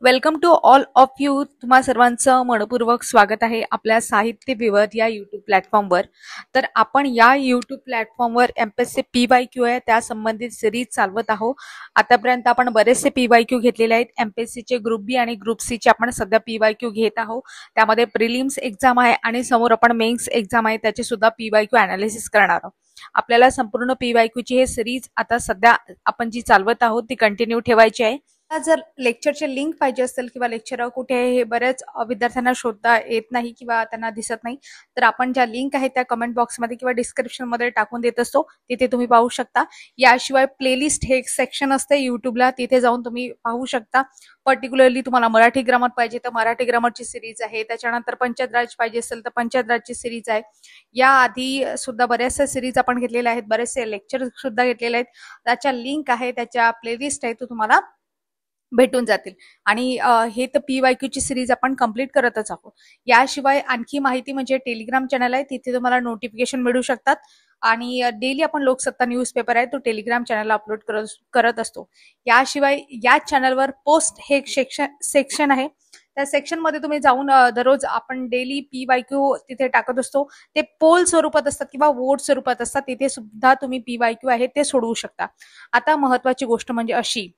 Welcome to all of you. तुम्हा सर्वांचं मनपूर्वक स्वागत आहे आपल्या साहित्य विवर या यूट्यूब प्लॅटफॉर्मवर. तर आपण या यूट्यूब प्लॅटफॉर्मवर एमपीएससी PYQ आहे त्या संबंधित सिरीज चालवत आहोत. आतापर्यंत आपण बरेचसे PYQ घेतलेले आहेत. एमपीएससीचे ग्रुप बी आणि ग्रुप सी चे आपण सध्या PYQ घेत आहोत. त्यामध्ये प्रिलिम्स एक्झाम आहे आणि समोर आपण मेन्स एक्झाम आहे त्याचे सुद्धा PYQ अनालिसिस करणार आहोत. आपल्याला संपूर्ण PYQ ची हे सिरीज आता सध्या आपण जी चालवत आहोत ती कंटिन्यू ठेवायची आहे. जर लेक्चरचे लिंक पाहिजे असेल किंवा लेक्चर कुठे आहे हे बऱ्याच विद्यार्थ्यांना शोधता येत नाही किंवा त्यांना दिसत नाही, तर आपण ज्या लिंक आहेत त्या कमेंट बॉक्समध्ये किंवा डिस्क्रिप्शन मध्ये टाकून देत असतो, तिथे तुम्ही पाहू शकता. याशिवाय प्लेलिस्ट हे एक सेक्शन असते युट्यूबला, तिथे जाऊन तुम्ही पाहू शकता. पर्टिक्युलरली तुम्हाला मराठी ग्रामर पाहिजे तर मराठी ग्रामरची सिरीज आहे, त्याच्यानंतर पंचायत राज पाहिजे असेल तर पंचायत राजची सिरीज आहे. या आधी सुद्धा बऱ्याचशा सिरीज आपण घेतलेल्या आहेत, बरेचसे लेक्चर सुद्धा घेतलेले आहेत. त्याच्या लिंक आहे, त्याच्या प्लेलिस्ट आहे, तो तुम्हाला भेटून जातील. आणि हे तर PYQ ची सिरीज आपण कंप्लीट करतच आहोत. याशिवाय आणखी माहिती म्हणजे टेलिग्राम चॅनल आहे, तिथे तुम्हाला नोटिफिकेशन मिळू शकतात. आणि डेली आपण लोकसत्ता न्यूजपेपर आहे तो टेलिग्राम चॅनलला अपलोड करत असतो. याशिवाय या चॅनलवर पोस्ट हे सेक्शन आहे, त्या सेक्शन मध्ये तुम्ही जाऊन दररोज आपण डेली PYQ तिथे टाकत असतो. ते पोल स्वरूपात असतात किंवा वोट स्वरूपात असतात, तिथे सुद्धा तुम्ही PYQ आहे ते सोडवू शकता. आता महत्वाची गोष्ट म्हणजे अशी,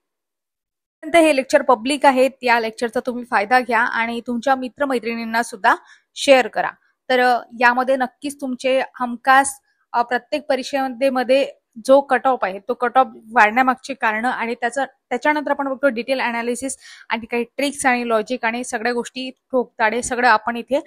हे लेक्चर पब्लिक आहे, या लेक्चरचा तुम्ही फायदा घ्या आणि तुमच्या मित्रमैत्रिणींना सुद्धा शेअर करा. तर यामध्ये नक्कीच तुमचे हमखास प्रत्येक परीक्षेमध्ये जो कट ऑफ आहे तो कट ऑफ वाढण्यामागची कारण आणि त्याच्यानंतर आपण बघतो डिटेल अनालिसिस आणि काही ट्रिक्स आणि लॉजिक आणि सगळ्या गोष्टी ठोकताडे सगळं आपण इथे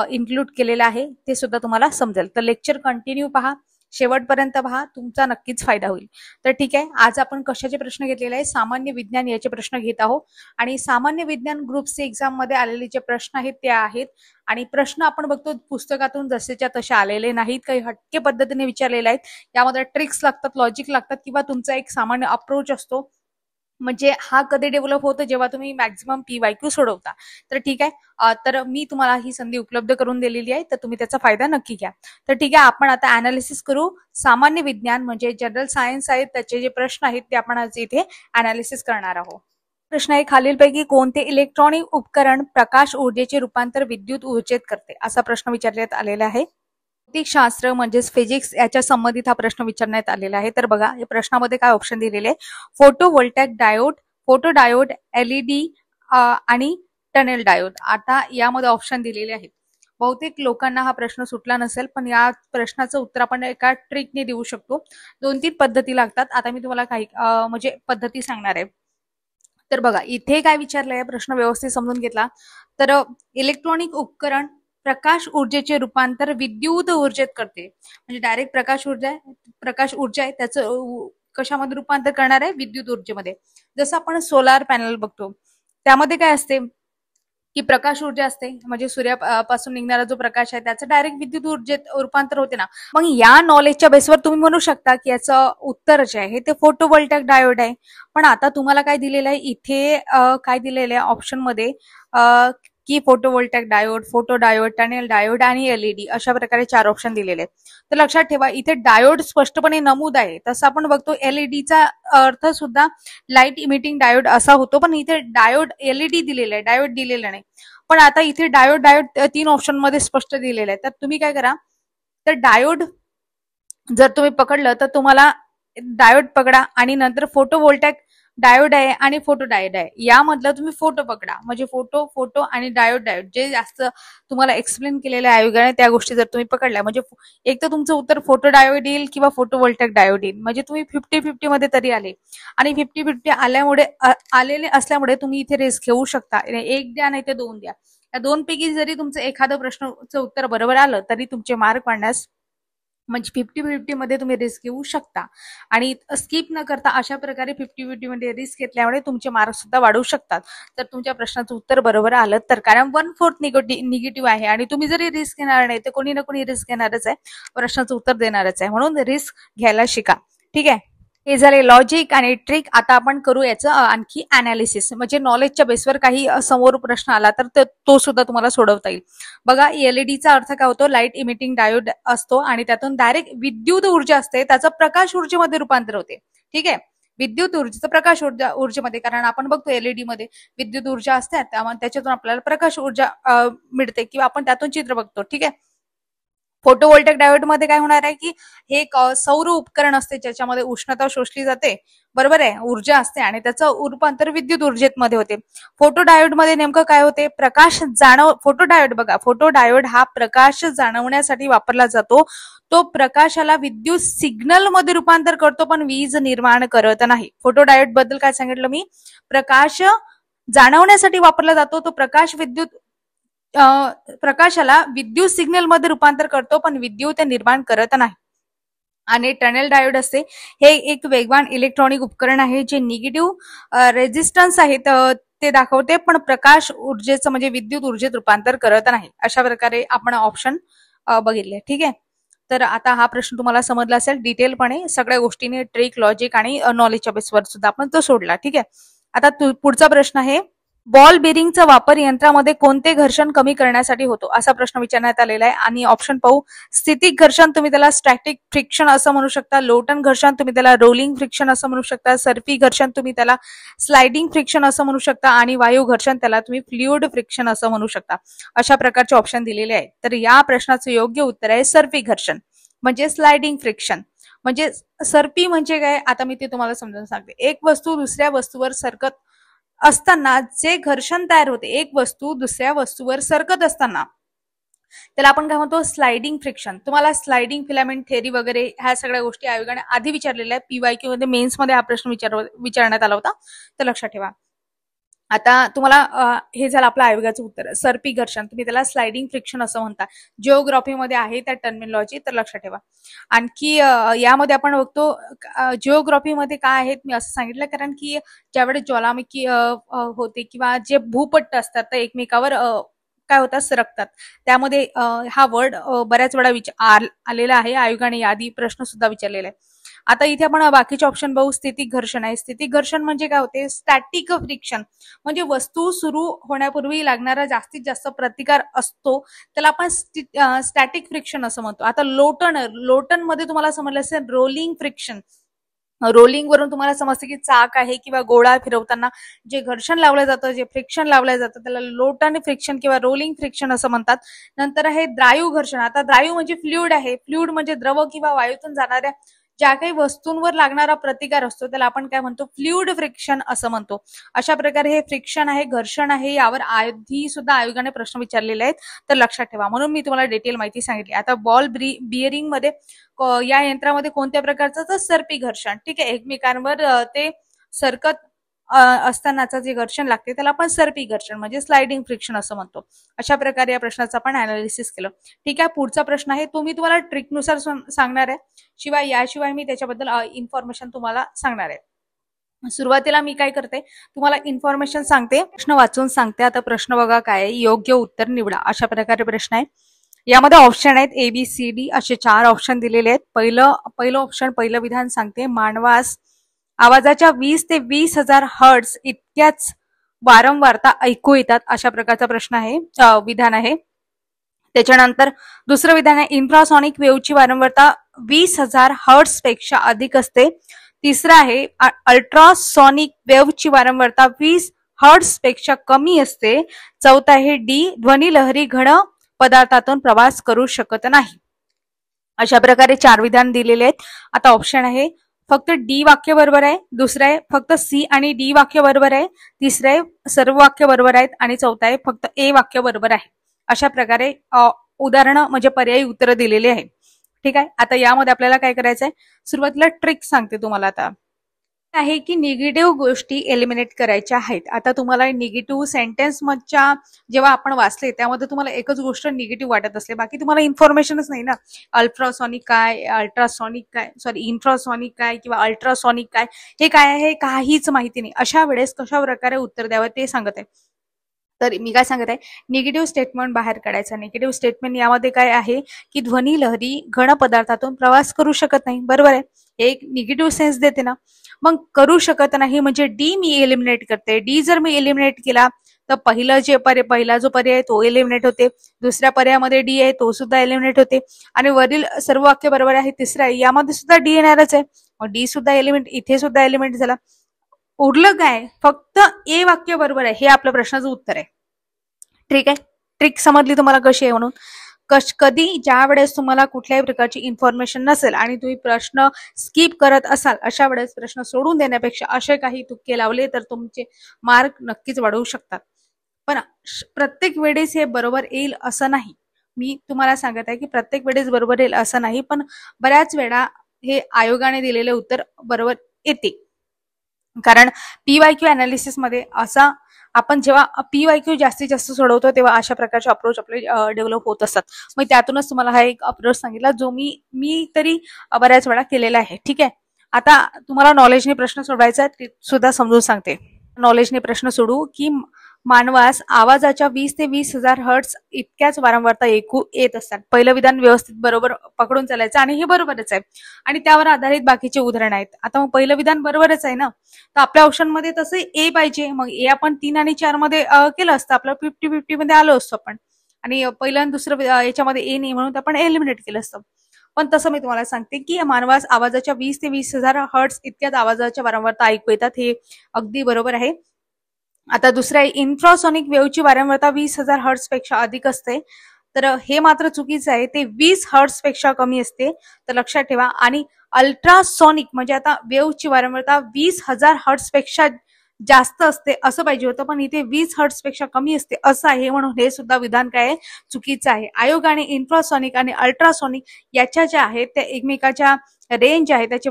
इन्क्लूड केलेलं आहे, ते सुद्धा तुम्हाला समजेल. तर लेक्चर कंटिन्यू पहा, शेवटपर्यंत पहा, तुमचा नक्कीच फायदा होईल. तर ठीक आहे, आज आपण कशाचे प्रश्न घेतलेले आहे, सामान्य विज्ञान याचे प्रश्न घेत आहोत. आणि सामान्य विज्ञान ग्रुप सी एक्झाम मध्ये आलेले जे प्रश्न आहेत ते आहेत. आणि प्रश्न आपण बघतो पुस्तकातून जसेच्या तसे आलेले नाहीत, काही हटके पद्धतीने विचारलेले आहेत. यामध्ये ट्रिक्स लागतात, लॉजिक लागतात किंवा तुमचा एक सामान्य अप्रोच असतो. म्हणजे हा कधी डेव्हलप होतो जेव्हा तुम्ही मॅक्झिमम PYQ सोडवता. तर ठीक आहे, तर मी तुम्हाला ही संधी उपलब्ध करून दिलेली आहे, तर तुम्ही त्याचा फायदा नक्की घ्या. तर ठीक आहे, आपण आता अनालिसिस करू. सामान्य विज्ञान म्हणजे जनरल सायन्स आहे, त्याचे जे प्रश्न आहेत ते आपण आज इथे अनालिसिस करणार आहोत. प्रश्न आहे, खालीलपैकी कोणते इलेक्ट्रॉनिक उपकरण प्रकाश ऊर्जेचे रूपांतर विद्युत ऊर्जेत करते, असा प्रश्न विचारण्यात आलेला आहे. भौतिकशास्त्र म्हणजेच फिजिक्स याच्या संबंधित हा प्रश्न विचारण्यात आलेला आहे. तर बघा या प्रश्नामध्ये काय ऑप्शन दिलेले आहे, फोटोव्होल्टॅइक डायोड, फोटो डायोड, LED आणि टनेल डायोड. आता यामध्ये ऑप्शन दिलेले आहेत. बहुतेक लोकांना हा प्रश्न सुटला नसेल, पण या प्रश्नाचं उत्तर आपण एका ट्रिकने देऊ शकतो. 2-3 पद्धती लागतात. आता मी तुम्हाला काही म्हणजे पद्धती सांगणार आहे. तर बघा इथे काय विचारलंय, प्रश्न व्यवस्थित समजून घेतला तर इलेक्ट्रॉनिक उपकरण प्रकाश ऊर्जेचे रूपांतर विद्युत ऊर्जेत करते. म्हणजे डायरेक्ट प्रकाश ऊर्जा आहे त्याचं कशामध्ये रूपांतर करणार आहे, विद्युत ऊर्जेमध्ये. जसं आपण सोलार पॅनल बघतो, त्यामध्ये काय असते की प्रकाश ऊर्जा असते, म्हणजे सूर्यापासून निघणारा जो प्रकाश आहे त्याचं डायरेक्ट विद्युत ऊर्जेत रूपांतर होते ना. मग या नॉलेजच्या बेसवर तुम्ही म्हणू शकता की याचं उत्तर जे आहे ते फोटोव्होल्टॅइक डायोड आहे. पण आता तुम्हाला काय दिलेलं आहे इथे, काय दिलेलं आहे ऑप्शन मध्ये की photovoltaic diode, photo diode, tunnel diode आणि LED अशा प्रकारे 4 ऑप्शन दिलेले आहेत. तर लक्षात ठेवा इथे डायोड स्पष्टपणे नमूद आहे. तसं आपण बघतो LEDचा अर्थ सुद्धा लाईट इमिटिंग डायोड असा होतो, पण इथे डायोड LED दिलेला आहे, डायोड दिलेला नाही. पण आता इथे डायोड 3 ऑप्शन मध्ये स्पष्ट दिलेलं आहे. तर तुम्ही काय करा, तर डायोड जर तुम्ही पकडलं तर तुम्हाला डायोड पकडा आणि नंतर फोटोव्होल्टॅइक डायोड आहे आणि फोटो डायोड आहे, यामधलं तुम्ही फोटो पकडा. म्हणजे फोटो आणि डायोड जे जास्त तुम्हाला एक्सप्लेन केलेल्या आयोगाने त्या गोष्टी जर तुम्ही पकडल्या, म्हणजे एक तर तुमचं उत्तर फोटो डायोड येईल किंवा फोटोव्होल्टॅइक डायोड येईल. म्हणजे तुम्ही 50-50 मध्ये तरी आले. आणि 50-50 आलेले असल्यामुळे तुम्ही इथे रिस्क घेऊ शकता. 1 द्या नाही ते 2 द्या. या 2 पैकी जरी तुमचं एखादं प्रश्नाचं उत्तर बरोबर आलं तरी तुमचे मार्क वाढण्यास, म्हणजे 50-50 मध्ये तुम्ही रिस्क घेऊ शकता. आणि स्किप न करता अशा प्रकारे 50-50 मध्ये रिस्क घेतल्यामुळे तुमचे मार्क सुद्धा वाढू शकतात. तर तुमच्या प्रश्नाचं उत्तर बरोबर आलं तर, कारण 1/4 निगेटिव्ह आहे आणि तुम्ही जरी रिस्क घेणार नाही तर कोणी ना कोणी रिस्क घेणारच आहे, प्रश्नाचं उत्तर देणारच आहे. म्हणून रिस्क घ्यायला शिका. ठीक आहे, हे झाले लॉजिक आणि ट्रिक. आता आपण करू याचं आणखी अनालिसिस, म्हणजे नॉलेजच्या बेसवर काही समोर प्रश्न आला तर तो सुद्धा तुम्हाला सोडवता येईल. बघा LEDचा अर्थ काय होतो, लाईट इमिटिंग डायोड असतो आणि त्यातून डायरेक्ट विद्युत ऊर्जा असते, त्याचं प्रकाश ऊर्जेमध्ये रूपांतर होते. ठीक आहे, विद्युत ऊर्जेचं प्रकाश ऊर्जेमध्ये, कारण आपण बघतो एलईडी मध्ये विद्युत ऊर्जा असते, त्यामुळे त्याच्यातून आपल्याला प्रकाश ऊर्जा मिळते किंवा आपण त्यातून चित्र बघतो. ठीक आहे. फोटोव्होल्टेक डायोड मध्ये काय होणार आहे की हे एक सौर उपकरण असते ज्याच्यामध्ये उष्णता शोषली जाते, बरोबर आहे, ऊर्जा असते आणि त्याचं रूपांतर विद्युत ऊर्जेत मध्ये होते. फोटो डायोड मध्ये नेमकं काय होते, प्रकाश फोटो डायोड बघा, फोटो डायोड हा प्रकाश जाणवण्यासाठी वापरला जातो. तो प्रकाशाला विद्युत सिग्नल मध्ये रूपांतर करतो पण वीज निर्माण करत नाही. फोटो डायोड बद्दल काय सांगितलं मी, प्रकाश जाणवण्यासाठी वापरला जातो, तो प्रकाशाला विद्युत सिग्नल मध्ये रूपांतर करतो पण विद्युत निर्माण करत नाही. आणि टनेल डायोड असते, हे एक वेगवान इलेक्ट्रॉनिक उपकरण आहे जे निगेटिव्ह रेझिस्टन्स आहेत ते दाखवते पण प्रकाश ऊर्जेचं म्हणजे विद्युत ऊर्जेत रूपांतर करत नाही. अशा प्रकारे आपण ऑप्शन बघितले. ठीक आहे. तर आता हा प्रश्न तुम्हाला समजला असेल डिटेलपणे, सगळ्या गोष्टीने ट्रिक, लॉजिक आणि नॉलेजच्या बेसवर सुद्धा आपण तो सोडला. ठीक आहे. आता पुढचा प्रश्न आहे, बॉल बेरिंगचा वापर यंत्रामध्ये कोणते घर्षण कमी करण्यासाठी होतो, असा प्रश्न विचारण्यात आलेला आहे. आणि ऑप्शन पाहू, स्थितिक घर्षण तुम्ही त्याला स्टॅटिक फ्रिक्शन असं म्हणू शकता, लोटन घर्षण तुम्ही त्याला रोलिंग फ्रिक्शन असं म्हणू शकता, सर्फी घर्षण तुम्ही त्याला स्लायडिंग फ्रिक्शन असं म्हणू शकता आणि वायू घर्षण त्याला तुम्ही फ्लुइड फ्रिक्शन असं म्हणू शकता. अशा प्रकारचे ऑप्शन दिलेले आहेत. तर या प्रश्नाचं योग्य उत्तर आहे सर्फी घर्षण म्हणजे स्लायडिंग फ्रिक्शन. म्हणजे सर्फी म्हणजे काय, आता मी ते तुम्हाला समजून सांगते. एक वस्तू दुसऱ्या वस्तूवर सरकत असताना जे घर्षण तयार होते, एक वस्तू दुसऱ्या वस्तूवर सरकत असताना, त्याला आपण काय म्हणतो, स्लायडिंग फ्रिक्शन. तुम्हाला स्लायडिंग फिलामेंट थेअरी वगैरे ह्या सगळ्या गोष्टी आयोगाने आधी विचारलेल्या आहे. PYQ मध्ये मेन्स मध्ये हा प्रश्न विचारण्यात आला होता, तर लक्षात ठेवा. आता तुम्हाला हे झालं आपलं आयोगाचं उत्तर. सर्पी घर्षण तुम्ही त्याला स्लायडिंग फ्रिक्शन असं म्हणता. जिओग्राफीमध्ये आहे त्या टर्मिनॉलॉजी, तर लक्षात ठेवा. आणखी यामध्ये आपण बघतो जिओग्राफीमध्ये काय आहेत मी असं सांगितलं, कारण की ज्यावेळेस ज्वालामुखी होते किंवा जे भूपट्ट असतात ते एकमेकावर काय होतात, सरकतात, त्यामध्ये हा वर्ड बऱ्याच वेळा आलेला आहे. आयोगाने यादी प्रश्न सुद्धा विचारलेला आहे. आता इथे आपण बाकीचे ऑप्शन बघू. स्थितिक घर्षण आहे. स्थितिक घर्षण म्हणजे काय होते, स्टॅटिक फ्रिक्शन म्हणजे वस्तू सुरू होण्यापूर्वी लागणारा जास्तीत जास्त प्रतिकार असतो, त्याला आपण स्टॅटिक फ्रिक्शन असं म्हणतो. आता लोटन मध्ये तुम्हाला समजलं असेल रोलिंग फ्रिक्शन. रोलिंग वरून तुम्हाला समजतं की चाक आहे किंवा गोळा फिरवताना जे घर्षण लावलं जातं, जे फ्रिक्शन लावलं जातं, त्याला लोटन फ्रिक्शन किंवा रोलिंग फ्रिक्शन असं म्हणतात. नंतर आहे द्रायू घर्षण. आता द्रायू म्हणजे फ्लुइड आहे. फ्लुइड म्हणजे द्रव किंवा वायूतून जाणाऱ्या ज्या काही वस्तूंवर लागणारा प्रतिकार असतो त्याला आपण काय म्हणतो, फ्लुइड फ्रिक्शन असं म्हणतो. अशा प्रकारे हे फ्रिक्शन आहे, घर्षण आहे, यावर आधी सुद्धा आयोगाने प्रश्न विचारलेले आहेत, तर लक्षात ठेवा. म्हणून मी तुम्हाला डिटेल माहिती सांगितली. आता बॉल बिअरिंग मध्ये या यंत्रामध्ये कोणत्या प्रकारचं, तर सर्पी घर्षण. ठीक आहे. एकमेकांवर ते सरकत असतानाचं जे घर्षण लागते त्याला आपण सर्पी घर्षण म्हणजे स्लायडिंग फ्रिक्शन असं म्हणतो. अशा प्रकारे या प्रश्नाचं आपण अनालिसिस केलं. ठीक आहे. पुढचा प्रश्न आहे, तो मी तुम्हाला ट्रिकनुसार सांगणार आहे, याशिवाय मी त्याच्याबद्दल इन्फॉर्मेशन तुम्हाला सांगणार आहे. सुरुवातीला मी काय करते, तुम्हाला इन्फॉर्मेशन सांगते, प्रश्न वाचून सांगते. आता प्रश्न बघा काय आहे, योग्य उत्तर निवडा, अशा प्रकारे प्रश्न आहे. यामध्ये ऑप्शन आहेत ABCD असे 4 ऑप्शन दिलेले आहेत. पहिलं ऑप्शन, पहिलं विधान सांगते, मानवास आवाजाच्या 20 ते 20,000 हर्ट्झ इतक्याच वारंवारता ऐकू येतात, अशा प्रकारचा प्रश्न आहे, विधान आहे. त्याच्यानंतर दुसरं विधान आहे, इन्फ्रासॉनिक वेव्हची वारंवारता 20,000 हर्ट्झ पेक्षा अधिक असते. तिसरं आहे, अल्ट्रासॉनिक वेव्हची वारंवारता 20 हर्ट्झ पेक्षा कमी असते. चौथा आहे D, ध्वनी लहरी घन पदार्थातून प्रवास करू शकत नाही. अशा प्रकारे 4 विधान दिलेले आहेत. आता ऑप्शन आहे, फक्त D वाक्य बरोबर आहे, दुसरं आहे फक्त C आणि D वाक्य बरोबर आहे, तिसरं आहे सर्व वाक्य बरोबर आहेत आणि चौथं आहे फक्त A वाक्य बरोबर आहे. अशा प्रकारे उदाहरणं म्हणजे पर्यायी उत्तर दिलेली आहे. ठीक आहे. आता यामध्ये आपल्याला काय करायचं आहे, सुरुवातीला ट्रिक सांगते तुम्हाला. आता आहे की निगेटिव्ह गोष्टी एलिमिनेट करायच्या आहेत. आता तुम्हाला निगेटिव्ह सेंटेन्स मधच्या जेव्हा आपण वाचले त्यामध्ये तुम्हाला एकच गोष्ट निगेटिव्ह वाटत असले, बाकी तुम्हाला इन्फॉर्मेशनच नाही ना. अल्ट्रासॉनिक काय, इन्फ्रासॉनिक काय किंवा अल्ट्रासॉनिक काय, हे काय आहे काहीच माहिती नाही. अशा वेळेस कशा प्रकारे उत्तर द्यावं ते सांगत आहे. तर मी काय सांगत आहे, निगेटिव्ह स्टेटमेंट बाहेर काढायचं. निगेटिव्ह स्टेटमेंट यामध्ये काय आहे की ध्वनी लहरी घन पदार्थातून प्रवास करू शकत नाही, बरोबर आहे, हे एक निगेटिव्ह सेन्स देते ना. मग करू शकत नाही म्हणजे D मी एलिमिनेट करते. D जर मी एलिमिनेट केला तर पहिला जो पर्याय तो एलिमिनेट होते, दुसऱ्या पर्यायामध्ये D आहे तो सुद्धा एलिमिनेट होते आणि वरील सर्व वाक्य बरोबर आहे, तिसरा आहे यामध्ये सुद्धा D येणारच आहे. मग डी सुद्धा एलिमेंट, इथे सुद्धा एलिमेंट झाला. उरलं काय, फक्त ए वाक्य बरोबर आहे, हे आपल्या प्रश्नाचं उत्तर आहे. ठीक आहे, ट्रिक समजली तुम्हाला कशी आहे म्हणून. कधी ज्या वेळेस तुम्हाला कुठल्याही प्रकारची इन्फॉर्मेशन नसेल आणि तुम्ही प्रश्न स्किप करत असाल, अशा वेळेस प्रश्न सोडून देण्यापेक्षा असे काही तुक्के लावले तर तुमचे मार्क नक्कीच वाढवू शकतात. पण प्रत्येक वेळेस हे बरोबर येईल असं नाही. मी तुम्हाला सांगत आहे की प्रत्येक वेळेस बरोबर येईल असं नाही, पण बऱ्याच वेळा हे आयोगाने दिलेले उत्तर बरोबर येते. कारण PYQ अनालिसिस मध्ये असा आपण जेव्हा PYQ जास्तीत जास्त सोडवतो तेव्हा अशा प्रकारचे अप्रोच आपले डेव्हलप होत असतात. मग त्यातूनच तुम्हाला हा एक अप्रोच सांगितला जो मी तरी बऱ्याच वेळा केलेला आहे. ठीक आहे, आता तुम्हाला नॉलेजने प्रश्न सोडवायचा ते सुद्धा समजून सांगते. नॉलेजने प्रश्न सोडू की मानवास आवाजाच्या 20 ते 20,000 हर्ट्ज इतक्याच वारंवारता ऐकू येत असतात. पहिलं विधान व्यवस्थित बरोबर पकडून चालायचं आणि हे बरोबरच आहे आणि त्यावर आधारित बाकीचे उदाहरण आहेत. आता मग पहिलं विधान बरोबरच आहे ना, तर आपल्या ऑप्शन मध्ये तसं ए पाहिजे. मग ए आपण 3 आणि 4 मध्ये केलं असतं, आपलं 50-50 मध्ये आलो असतो आपण, आणि पहिलं आणि दुसरं याच्यामध्ये ए नाही म्हणून आपण एलिमिनेट केलं असतं. पण तसं मी तुम्हाला सांगते की मानवास आवाजाच्या 20 ते 20,000 हर्ट्ज इतक्याच आवाजाच्या वारंवारता ऐकू येतात, हे अगदी बरोबर आहे. आता दुसरं आहे, इन्फ्रासॉनिक वेव्हची वारंवारता 20,000 हर्ट्ज पेक्षा अधिक असते, तर हे मात्र चुकीचं आहे. ते 20 हर्ट्ज पेक्षा कमी असते, तर लक्षात ठेवा. आणि अल्ट्रासॉनिक म्हणजे आता वेव्हची वारंवारता 20,000 हर्ट्ज पेक्षा जास्त असते असं पाहिजे होतं, पण इथे 20 हर्ट्ज पेक्षा कमी असते असं आहे, म्हणून हे सुद्धा विधान काय आहे, चुकीचं आहे. आयोगाने इन्फ्रासॉनिक आणि अल्ट्रासॉनिक याच्या ज्या आहेत त्या एकमेकाच्या रेंज आहे, त्याचे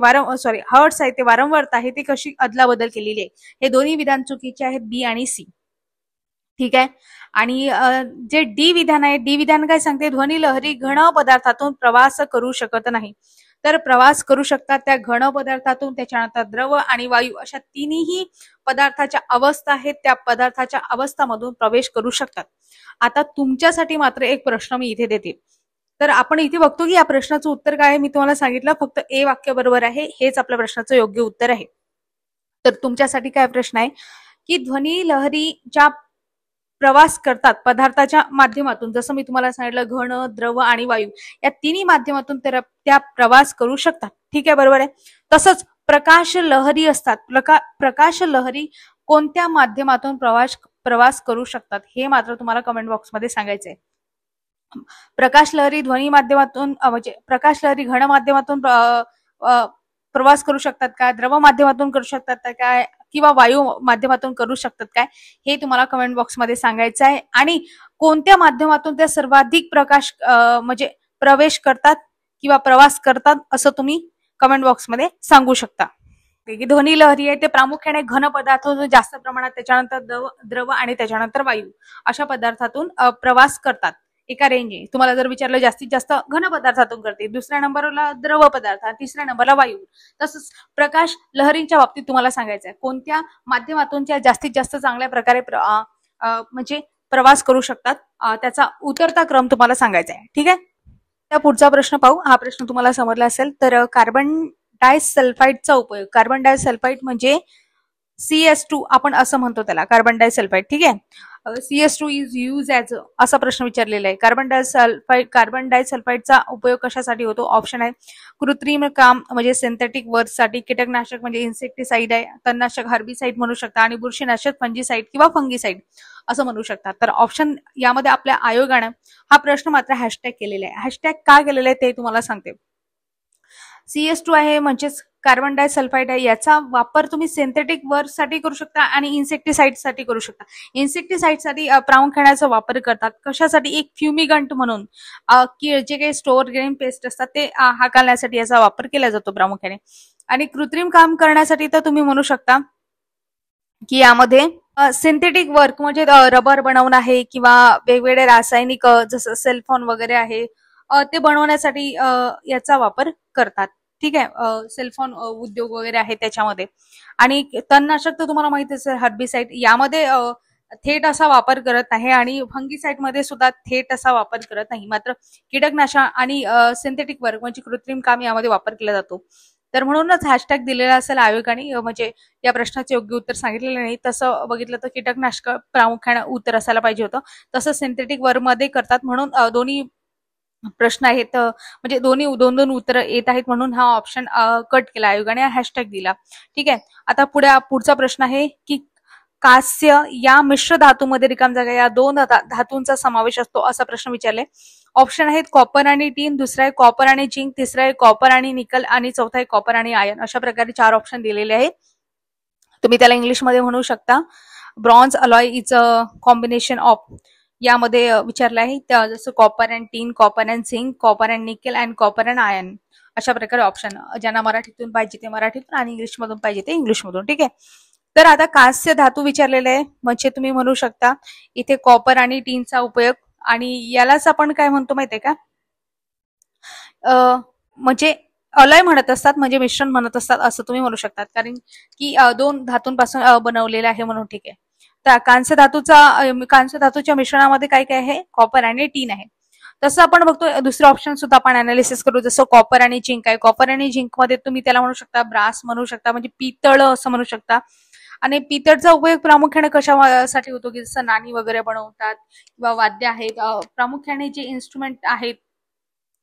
हर्ट्स आहे, ते वारंवारता आहे, ती कशी अदलाबदल केलेली आहे. हे दोन्ही विधान चुकीचे आहेत, बी आणि सी. ठीक आहे, आणि जे डी विधान आहे, डी विधान काय सांगते, ध्वनी लहरी घन पदार्थातून प्रवास करू शकत नाही. तर प्रवास करू शकतात त्या घन पदार्थातून, त्याच्यानंतर द्रव आणि वायू अशा तिन्ही पदार्थाच्या अवस्था आहेत, त्या पदार्थाच्या अवस्थामधून प्रवेश करू शकतात. आता तुमच्यासाठी मात्र एक प्रश्न मी इथे देते. तर आपण इथे बघतो की या प्रश्नाचं उत्तर काय आहे. मी तुम्हाला सांगितलं फक्त ए वाक्य बरोबर आहे, हेच आपल्या प्रश्नाचं योग्य उत्तर आहे. तर तुमच्यासाठी काय प्रश्न आहे की ध्वनी लहरीच्या प्रवास करतात पदार्थाच्या माध्यमातून, जसं मी तुम्हाला सांगितलं घन, द्रव आणि वायू या तिन्ही माध्यमातून त्या प्रवास करू शकतात. ठीक आहे, बरोबर आहे. तसंच प्रकाश लहरी असतात, प्रकाश लहरी कोणत्या माध्यमातून प्रवास करू शकतात, हे मात्र तुम्हाला कमेंट बॉक्समध्ये सांगायचंय. प्रकाश लहरी ध्वनी माध्यमातून म्हणजे प्रकाश लहरी घन माध्यमातून प्रवास करू शकतात का, द्रव माध्यमातून करू शकतात काय, किंवा वायू माध्यमातून करू शकतात काय, हे तुम्हाला कमेंट बॉक्समध्ये सांगायचं आहे. आणि कोणत्या माध्यमातून त्या सर्वाधिक प्रकाश म्हणजे प्रवेश करतात किंवा प्रवास करतात असं तुम्ही कमेंट बॉक्समध्ये सांगू शकता. ध्वनी लहरी आहे ते प्रामुख्याने घन पदार्थातून जास्त प्रमाणात, त्याच्यानंतर द्रव आणि त्याच्यानंतर वायू अशा पदार्थातून प्रवास करतात. एका रेंज आहे, तुम्हाला जर विचारलं जास्तीत जास्त घन पदार्थातून करते, दुसऱ्या नंबरला द्रव पदार्थ, तिसऱ्या नंबरला वायू. तसंच प्रकाश लहरींच्या बाबतीत तुम्हाला सांगायचं आहे कोणत्या माध्यमातून त्या जास्तीत जास्त चांगल्या प्रकारे म्हणजे प्रवास करू शकतात, त्याचा उतरता क्रम तुम्हाला सांगायचा आहे. ठीक आहे, त्या पुढचा प्रश्न पाहू. हा प्रश्न तुम्हाला समजला असेल तर कार्बन डायसल्फाइडचा उपयोग, कार्बन डायसल्फाइड म्हणजे CS2 आपण असं म्हणतो त्याला, कार्बन डायसल्फाइड. ठीक आहे, CS2 इज यूज ॲज, असा प्रश्न विचारलेला आहे. कार्बन डायसल्फाइडचा उपयोग कशासाठी होतो. ऑप्शन आहे कृत्रिम काम म्हणजे सिंथेटिक वर्कसाठी, कीटकनाशक म्हणजे इन्सेक्टिसाइड आहे, तणनाशक हर्बिसाइड म्हणू शकता, आणि बुरशीनाशक फंजीसाइड किंवा फंगीसाइड असं म्हणू शकतात. तर ऑप्शन यामध्ये आपल्या आयोगानं हा प्रश्न मात्र हॅशटॅग केलेला आहे. हॅशटॅग का केलेलं आहे ते तुम्हाला सांगते. CS2 आहे म्हणजेच कार्बन डायसल्फाइड आहे, याचा वापर तुम्ही सिंथेटिक वर्कसाठी करू शकता आणि इन्सेक्टिसाइडसाठी करू शकता. इन्सेक्टिसाइडसाठी प्रामुख्याने वापर करतात कशासाठी, एक फ्युमिगंट म्हणून, की जे काही स्टोअर ग्रेन पेस्ट असतात ते हाकलण्यासाठी याचा वापर केला जातो प्रामुख्याने. आणि कृत्रिम काम करण्यासाठी तर तुम्ही म्हणू शकता की यामध्ये सिंथेटिक वर्क म्हणजे रबर बनवणं आहे किंवा वेगवेगळे रासायनिक जसं सेलफोन वगैरे आहे ते बनवण्यासाठी याचा वापर करतात. ठीक आहे, सेलफोन उद्योग वगैरे आहे त्याच्यामध्ये. आणि तणनाशक तर तुम्हाला माहिती असेल हर्बिसाइड, यामध्ये थेट असा वापर करत नाही आणि फंगीसाइड मध्ये सुद्धा थेट असा वापर करत नाही, मात्र कीटकनाशक आणि सिंथेटिक वर्क म्हणजे कृत्रिम काम यामध्ये वापर केला जातो. तर म्हणूनच हॅशटॅग दिलेला असेल आयोगाने, म्हणजे या प्रश्नाचे योग्य उत्तर सांगितलेलं नाही. तसं बघितलं तर कीटकनाशक प्रामुख्याने उत्तर असायला पाहिजे होतं, तसं सिंथेटिक वर्क मध्ये करतात, म्हणून दोन्ही प्रश्न आहेत, म्हणजे दोन्ही दोन दोन उत्तर येत आहेत म्हणून हा ऑप्शन कट केला आयोगाने, हॅशटॅग दिला. ठीक आहे. आता पुढचा प्रश्न आहे की कांस्य या मिश्र धातूमध्ये रिकाम जागा या दोन धातूंचा समावेश असतो असा प्रश्न विचारलाय. ऑप्शन आहेत कॉपर आणि टीन, दुसरा आहे कॉपर आणि झिंक, तिसरा आहे कॉपर आणि निकल आणि चौथा आहे कॉपर आणि आयर्न. अशा प्रकारे 4 ऑप्शन दिलेले आहेत. तुम्ही त्याला इंग्लिशमध्ये म्हणू शकता bronze alloy is a combination of, यामध्ये विचारलं आहे जसं copper and tin, copper and zinc, copper and nickel and copper and iron. अशा प्रकारे ऑप्शन, ज्यांना मराठीतून पाहिजे ते मराठीतून आणि इंग्लिशमधून पाहिजे ते इंग्लिशमधून. ठीक आहे. तर आता कांस्य धातू विचारलेले आहे, म्हणजे तुम्ही म्हणू शकता इथे कॉपर आणि टीनचा उपयोग, आणि यालाच आपण काय म्हणतो माहितीये का, म्हणजे अलॉय म्हणत असतात, म्हणजे मिश्रण म्हणत असतात असं तुम्ही म्हणू शकतात, कारण की दोन धातूंपासून बनवलेलं आहे म्हणून. ठीक आहे. तर कांस्य धातूच्या मिश्रणामध्ये काय काय आहे, कॉपर आणि टीन आहे. तसं आपण बघतो दुसरं ऑप्शन सुद्धा आपण अनालिसिस करू, जसं कॉपर आणि झिंक आहे. कॉपर आणि झिंक मध्ये तुम्ही त्याला म्हणू शकता ब्रास म्हणू शकता, म्हणजे पितळ असं म्हणू शकता. आणि पितळचा उपयोग प्रामुख्याने कशासाठी होतो, की जसं नाणी वगैरे बनवतात किंवा वाद्य आहेत, प्रामुख्याने जे इन्स्ट्रुमेंट आहेत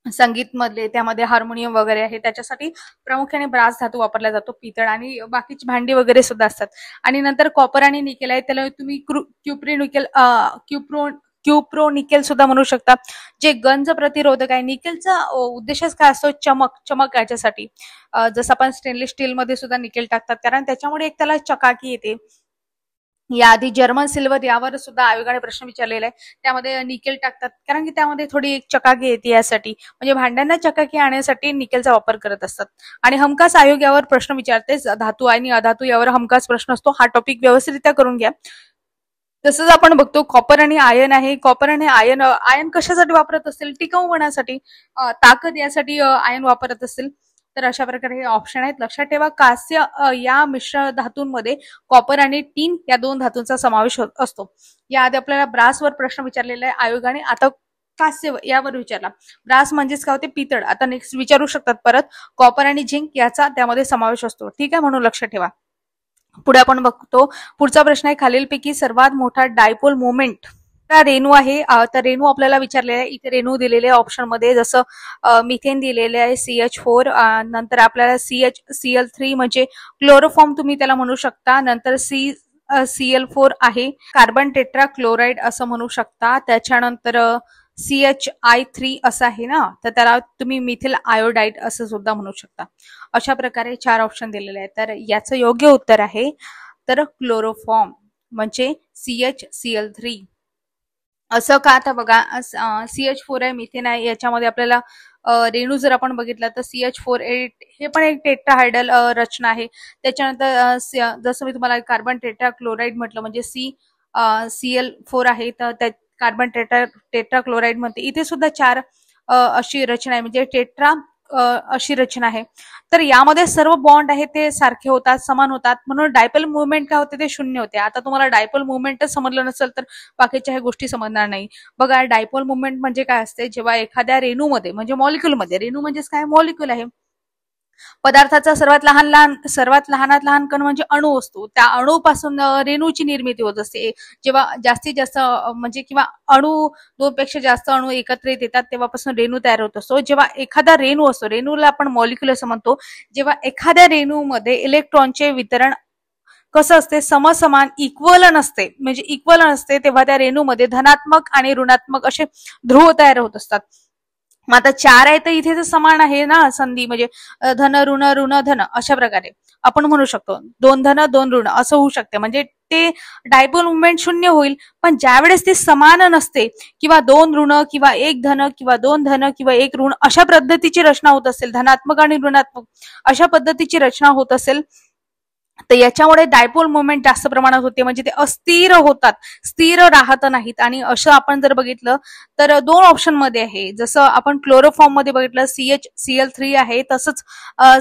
संगीत मधले त्यामध्ये हार्मोनियम वगैरे आहे त्याच्यासाठी प्रामुख्याने ब्रास धातू वापरला जातो. पितळ आणि बाकीची भांडी वगैरे सुद्धा असतात. आणि नंतर कॉपर आणि निकेल आहे, त्याला तुम्ही क्युप्रो निकेल सुद्धा म्हणू शकता, जे गंज प्रतिरोधक आहे. निकेलचा उद्देशच काय असतो, चमक याच्यासाठी. जसं आपण स्टेनलेस स्टील मध्ये सुद्धा निकेल टाकतात, कारण त्याच्यामुळे एक त्याला चकाकी येते. याआधी जर्मन सिल्वर यावर सुद्धा आयोगाने प्रश्न विचारलेला आहे, त्यामध्ये निकेल टाकतात कारण की त्यामध्ये थोडी एक चकाकी येते, यासाठी म्हणजे भांड्यांना चकाकी आणण्यासाठी निकेलचा वापर करत असतात. आणि हमखास आयोग यावर प्रश्न विचारतेच, धातू आणि अधातू यावर हमखास प्रश्न असतो. हा टॉपिक व्यवस्थितरित्या करून घ्या. तसंच आपण बघतो कॉपर आणि आयर्न आहे. कॉपर आणि आयर्न कशासाठी वापरत असेल, टिकाऊपणासाठी, ताकद यासाठी आयर्न वापरत असेल. तर अशा प्रकारे हे ऑप्शन आहेत. लक्षात ठेवा कांस्य या मिश्र धातूंमध्ये कॉपर आणि टीन या दोन धातूंचा समावेश असतो. याआधी आपल्याला ब्रासवर प्रश्न विचारलेला आहे आयोगाने, आता कांस्य यावर विचारला. ब्रास म्हणजेच काय होते, पितळ. आता नेक्स्ट विचारू शकतात परत कॉपर आणि झिंक याचा त्यामध्ये समावेश असतो. ठीक आहे, म्हणून लक्षात ठेवा. पुढे आपण बघतो पुढचा प्रश्न आहे खालीलपैकी सर्वात मोठा डायपोल मोमेंट रेणू आहे. तर रेणू आपल्याला विचारलेला आहे. इथे रेणू दिलेले ऑप्शन मध्ये, जसं मिथेन दिलेले आहे CH4, नंतर आपल्याला CL3 म्हणजे क्लोरोफॉर्म तुम्ही त्याला म्हणू शकता, नंतर CL4 आहे, कार्बन टेट्रा क्लोराईड असं म्हणू शकता, त्याच्यानंतर CHI3 असं आहे ना, तर त्याला तुम्ही मिथिल आयोडाईड असं सुद्धा म्हणू शकता. अशा प्रकारे 4 ऑप्शन दिलेले आहेत. तर याचं योग्य उत्तर आहे तर क्लोरोफॉर्म म्हणजे CHCl3. असं का, आता बघा CH4 आहे, मिथेन आहे, याच्यामध्ये आपल्याला रेणू जर आपण बघितला तर CH4 हे पण एक टेट्राहायडल रचना आहे. त्याच्यानंतर जसं मी तुम्हाला कार्बन टेट्रा क्लोराईड म्हटलं म्हणजे CL4 आहे, तर त्या कार्बन टेट्रा क्लोराईड म्हणते. इथे सुद्धा 4 अशी रचना आहे, म्हणजे टेट्रा अशी रचना आहे. तर यामध्ये सर्व बॉन्ड आहेत ते सारखे होतात, समान होतात, म्हणून डायपोल मुवमेंट काय होते ते 0 होते. आता तुम्हाला डायपोल मुवमेंटच समजलं नसेल तर बाकीच्या ह्या गोष्टी समजणार नाही. बघा डायपोल मुवमेंट म्हणजे काय असते, जेव्हा एखाद्या रेणूमध्ये म्हणजे मॉलिक्युलमध्ये, रेणू म्हणजेच काय, मॉलिक्युल आहे, पदार्थाचा सर्वात लहानात लहान कण म्हणजे अणू असतो, त्या अणूपासून रेणूची निर्मिती होत असते. जेव्हा जास्तीत जास्त म्हणजे किंवा अणू 2 पेक्षा जास्त अणू एकत्रित येतात तेव्हापासून रेणू तयार होत असतो. जेव्हा एखादा रेणू असतो, रेणूला आपण मॉलिक्युल असं म्हणतो, जेव्हा एखाद्या रेणूमध्ये इलेक्ट्रॉनचे वितरण कसं असते, समसमान इक्वल नसते, म्हणजे इक्वल नसते, तेव्हा त्या रेणूमध्ये धनात्मक आणि ऋणात्मक असे ध्रुव तयार होत असतात. मग आता 4 आहे तर इथे तर समान आहे ना संधी, म्हणजे धन ऋण ऋण धन अशा प्रकारे आपण म्हणू शकतो. 2 धन 2 ऋण असं होऊ शकते, म्हणजे ते डायपोल मुवमेंट 0 होईल. पण ज्या वेळेस ते समान नसते किंवा 2 ऋण किंवा 1 धन किंवा 2 धन किंवा 1 ऋण अशा पद्धतीची रचना होत असेल, धनात्मक आणि ऋणात्मक अशा पद्धतीची रचना होत असेल, तर याच्यामुळे डायपोल मुवमेंट जास्त प्रमाणात होते, म्हणजे ते अस्थिर होतात, स्थिर राहत नाहीत. आणि असं आपण जर बघितलं तर 2 ऑप्शन मध्ये आहे, जसं आपण क्लोरोफॉर्म मध्ये बघितलं CHCl3 आहे, तसंच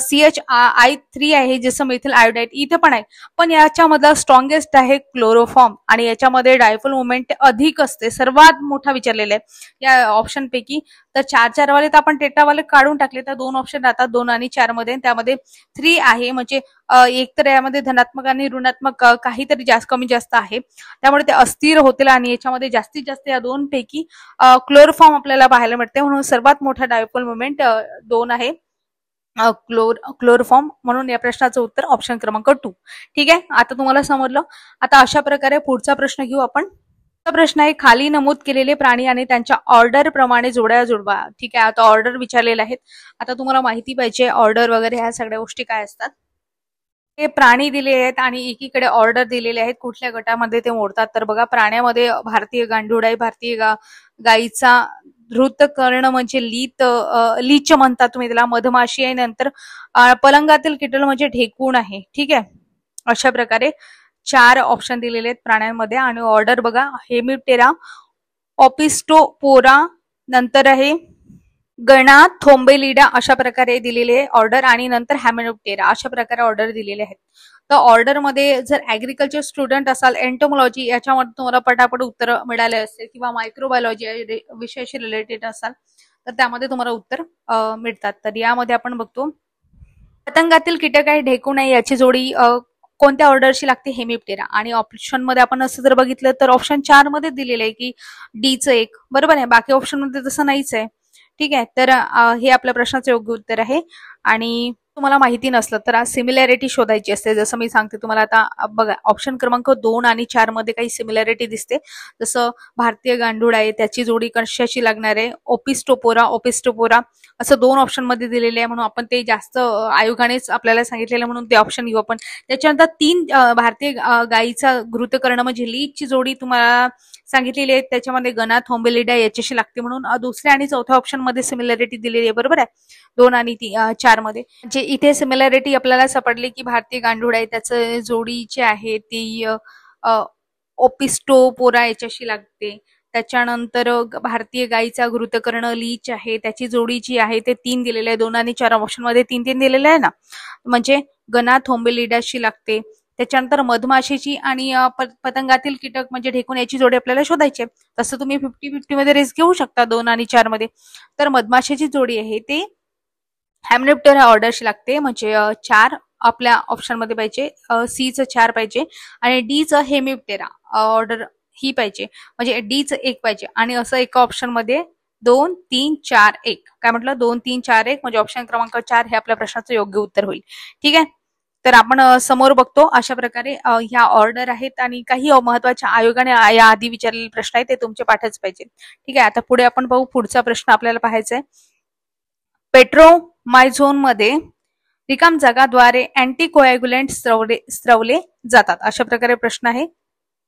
CHI3 आहे, जसं मिथिल आयोडाईड इथे पण आहे. पण याच्यामधला स्ट्रॉंगेस्ट आहे क्लोरोफॉर्म, आणि याच्यामध्ये डायपोल मुवमेंट अधिक असते, सर्वात मोठा विचारलेला आहे या ऑप्शन पैकी. तर 4 वाले तर आपण टेट्रावाले काढून टाकले, तर 2 ऑप्शन राहतात, 2 आणि 4 मध्ये. त्यामध्ये 3 आहे, म्हणजे एक तर यामध्ये धनात्मक आणि ऋणात्मक काहीतरी जास्त कमी जास्त आहे, त्यामुळे ते अस्थिर होतील आणि याच्यामध्ये जास्तीत जास्त या दोन पैकी क्लोरोफॉर्म आपल्याला पाहायला मिळते, म्हणून सर्वात मोठा डायपोल मोमेंट 2 आहे, क्लोरोफॉर्म. म्हणून या प्रश्नाचं उत्तर ऑप्शन क्रमांक 2. ठीक आहे, आता तुम्हाला समजलं. आता अशा प्रकारे पुढचा प्रश्न घेऊ आपण. प्रश्न आहे, खाली नमूद केलेले प्राणी आणि त्यांच्या ऑर्डर प्रमाणे जोड्या जुळवा. ठीक आहे, आता ऑर्डर विचारलेले आहेत. आता तुम्हाला माहिती पाहिजे ऑर्डर वगैरे ह्या सगळ्या गोष्टी काय असतात. हे प्राणी दिले आहेत आणि एकीकडे ऑर्डर दिलेले आहेत, कुठल्या गटामध्ये ते मोडतात. तर बघा, प्राण्यामध्ये भारतीय गांडूळ आहे, भारतीय गाईचा धृतकर्ण म्हणजे लीच म्हणतात तुम्ही त्याला, मधमाशी आहे, नंतर पलंगातील किटल म्हणजे ढेकूण आहे. ठीक आहे, अशा प्रकारे 4 ऑप्शन दिलेले आहेत प्राण्यांमध्ये. आणि ऑर्डर बघा, हेमिप्टेरा, ऑपिस्टोपोरा, नंतर आहे गणा, थोम्बेलिडा, अशा प्रकारे दिलेले ऑर्डर, आणि नंतर हॅमेनोप्टेरा अशा प्रकारे ऑर्डर दिलेले आहेत. तर ऑर्डर मध्ये जर ऍग्रिकल्चर स्टुडंट असाल, एंटोमॉलॉजी याच्यामध्ये तुम्हाला पटापट उत्तर मिळाले असते, किंवा मायक्रोबायोलॉजी विषयाशी रिलेटेड असाल तर त्यामध्ये तुम्हाला उत्तर मिळतात. तर यामध्ये आपण बघतो, पतंगातील कीटक आहे ढेकूण आहे याची जोडी कोणत्या ऑर्डरशी लागते, हेमिप्टेरा. आणि ऑप्शन मध्ये आपण असं जर बघितलं तर ऑप्शन 4 मध्ये दिलेलं आहे की डीचं 1, बरोबर आहे. बाकी ऑप्शन मध्ये तसं नाहीच आहे. ठीक आहे, तर हे आपल्या प्रश्नाचं योग्य उत्तर आहे. आणि तुम्हाला माहिती नसलं तर सिमिलॅरिटी शोधायची असते. जसं मी सांगते तुम्हाला, आता बघा ऑप्शन क्रमांक 2 आणि 4 मध्ये काही सिमिलॅरिटी दिसते. जसं भारतीय गांडूळ आहे त्याची जोडी कशाशी लागणार आहे, ओपिस्टोपोरा असं 2 ऑप्शन मध्ये दिलेले आहे, म्हणून आपण ते जास्त आयोगानेच आपल्याला सांगितलेलं म्हणून ते ऑप्शन घेऊ आपण. त्याच्यानंतर 3 भारतीय गायीचा घृतकर्ण म्हणजे लीचची जोडी तुम्हाला सांगितलेली आहे, त्याच्यामध्ये गणा, थोम्बेलिडा याच्याशी लागते, म्हणून दुसऱ्या आणि चौथ्या ऑप्शन मध्ये सिमिलॅरिटी दिलेली आहे, बरोबर आहे, 2 आणि 4 मध्ये. जे इथे सिमिलॅरिटी आपल्याला सापडली की भारतीय गांडूळ आहे त्याचं जोडीचे आहे ती ओपिस्टोपोरा याच्याशी लागते. त्याच्यानंतर भारतीय गायीचा घृतकर्ण लीच आहे त्याची जोडी जी आहे ते 3 दिलेले आहे, 2 आणि 4 ऑप्शन मध्ये 3 दिलेले आहे ना, म्हणजे गणा, थोम्बेलिडाशी लागते. त्याच्यानंतर मधमाशीची आणि पतंगातील कीटक म्हणजे ढेकूण याची जोडी आपल्याला शोधायची. तसं तुम्ही 50-50 मध्ये रिस्क घेऊ शकता 2 आणि 4 मध्ये. तर मधमाशीची जोडी आहे ते हॅमनेप्टर ऑर्डरशी लागते, म्हणजे 4 आपल्या ऑप्शन मध्ये पाहिजे, सी चं 4 पाहिजे आणि डी चं हेमिप्टेरा ऑर्डर ही पाहिजे, म्हणजे डी चं 1 पाहिजे. आणि असं एका ऑप्शन मध्ये 2, 3, 4, 1 काय म्हटलं, 2, 3, 4, 1 म्हणजे ऑप्शन क्रमांक 4 हे आपल्या प्रश्नाचं योग्य उत्तर होईल. ठीक आहे, तर आपण समोर बघतो अशा प्रकारे ह्या ऑर्डर आहेत. आणि काही महत्वाच्या आयोगाने या आधी विचारलेले प्रश्न आहेत ते तुमचे पाठच पाहिजे. ठीक आहे, आता पुढे आपण पाहू. पुढचा प्रश्न आपल्याला पाहायचा आहे, पेट्रोमायझोन मध्ये रिकाम जागाद्वारे अँटीकोॲग्युलंट स्त्रवले जातात. अशा प्रकारे प्रश्न आहे,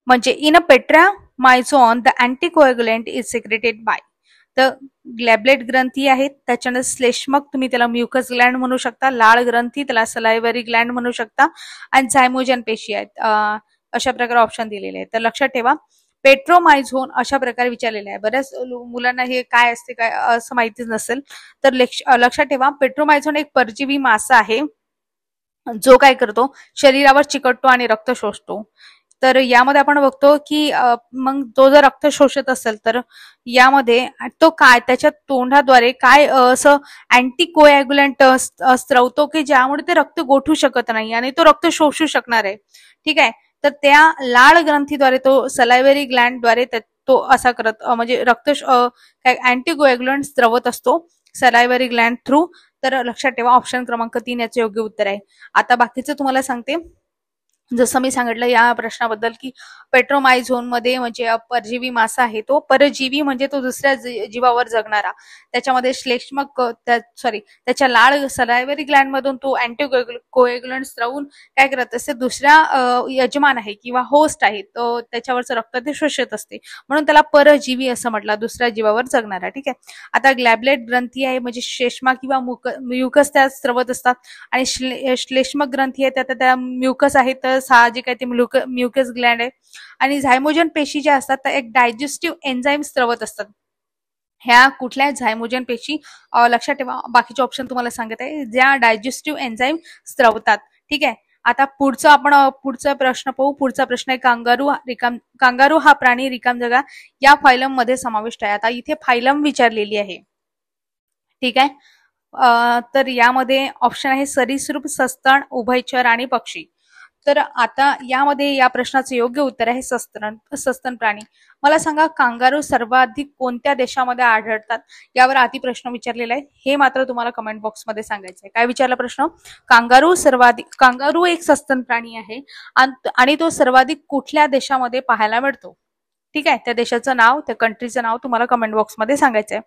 म्हणजे in a Petromyzon the anticoagulant is secreted by. तर ग्लॅबलेट ग्रंथी आहेत, त्याच्यानंतर श्लेष्मक तुम्ही त्याला म्युकस ग्लँड म्हणू शकता, लाळ ग्रंथी त्याला सलायव्हरी ग्लँड म्हणू शकता, आणि झायमोजन पेशी आहेत. अशा प्रकारे ऑप्शन दिलेले आहेत. तर लक्षात ठेवा, पेट्रोमायझोन अशा प्रकारे विचारलेले आहे. बऱ्याच मुलांना हे काय असते काय असं माहितीच नसेल, तर लक्षात ठेवा, पेट्रोमायझोन एक परजीवी मासा आहे जो काय करतो, शरीरावर चिकटतो आणि रक्त शोषतो. तर यामध्ये आपण बघतो की मग तो जर रक्त शोषत असेल तर यामध्ये तो काय त्याच्या तोंडाद्वारे काय असं अँटीकोॲग्युलंट स्त्रवतो की ज्यामुळे ते रक्त गोठू शकत नाही आणि तो रक्त शोषू शकणार आहे. ठीक आहे, तर त्या लाळ ग्रंथीद्वारे तो सलायव्हरी ग्लँडद्वारे तो असा करत म्हणजे रक्त अँटीकोॲग्युलंट स्त्रवत असतो सलायव्हरी ग्लँड थ्रू. तर लक्षात ठेवा, ऑप्शन क्रमांक 3 याचे योग्य उत्तर आहे. आता बाकीचं तुम्हाला सांगते, जसं मी सांगितलं या प्रश्नाबद्दल की पेट्रोमायझोन मध्ये म्हणजे परजीवी मासा आहे, तो परजीवी म्हणजे तो दुसऱ्या जीवावर जगणारा. त्याच्यामध्ये श्लेष्मक त्याच्या लाळ सलायव्हरी ग्लँड मधून तो अँटीकोॲग्युलंट स्त्रवून काय करत असते, दुसऱ्या यजमान आहे किंवा होस्ट आहे तो त्याच्यावरचं रक्त ते शोषत असते, म्हणून त्याला परजीवी असं म्हटलं, दुसऱ्या जीवावर जगणारा. ठीक आहे, आता ग्लॅबलेट ग्रंथी आहे म्हणजे श्लेष्मा किंवा म्युकस त्या स्त्रवत असतात, आणि श्लेष्मक ग्रंथी आहे त्या म्युकस आहे, तर साहजिक आहे ते म्युकस ग्लँड आहे. आणि झायमोजन पेशी ज्या असतात त्या एक डायजेस्टिव्ह एन्झाईम स्त्रवत असतात. ह्या कुठल्या झायमोजन पेशी, लक्षात ठेवा बाकीचे ऑप्शन तुम्हाला सांगत आहे, ज्या डायजेस्टिव्ह एन्झाईम स्त्रवतात. ठीक आहे, आता पुढचा प्रश्न पाहू. पुढचा प्रश्न आहे, कांगारू हा प्राणी रिकाम जागा या फायलम मध्ये समाविष्ट आहे. आता इथे फायलम विचारलेली आहे. ठीक आहे, तर यामध्ये ऑप्शन आहे सरीसृप, सस्तन, उभयचर आणि पक्षी. तर आता यामध्ये या प्रश्नाचं योग्य उत्तर आहे सस्तन प्राणी. मला सांगा, कांगारू सर्वाधिक कोणत्या देशामध्ये आढळतात? यावर आधी प्रश्न विचारलेला आहे, हे मात्र तुम्हाला कमेंट बॉक्समध्ये सांगायचं आहे. काय विचारला प्रश्न? कांगारू एक सस्तन प्राणी आहे आणि तो सर्वाधिक कुठल्या देशामध्ये पाहायला मिळतो? ठीक आहे, त्या देशाचं नाव, त्या कंट्रीचं नाव तुम्हाला कमेंट बॉक्समध्ये सांगायचं आहे.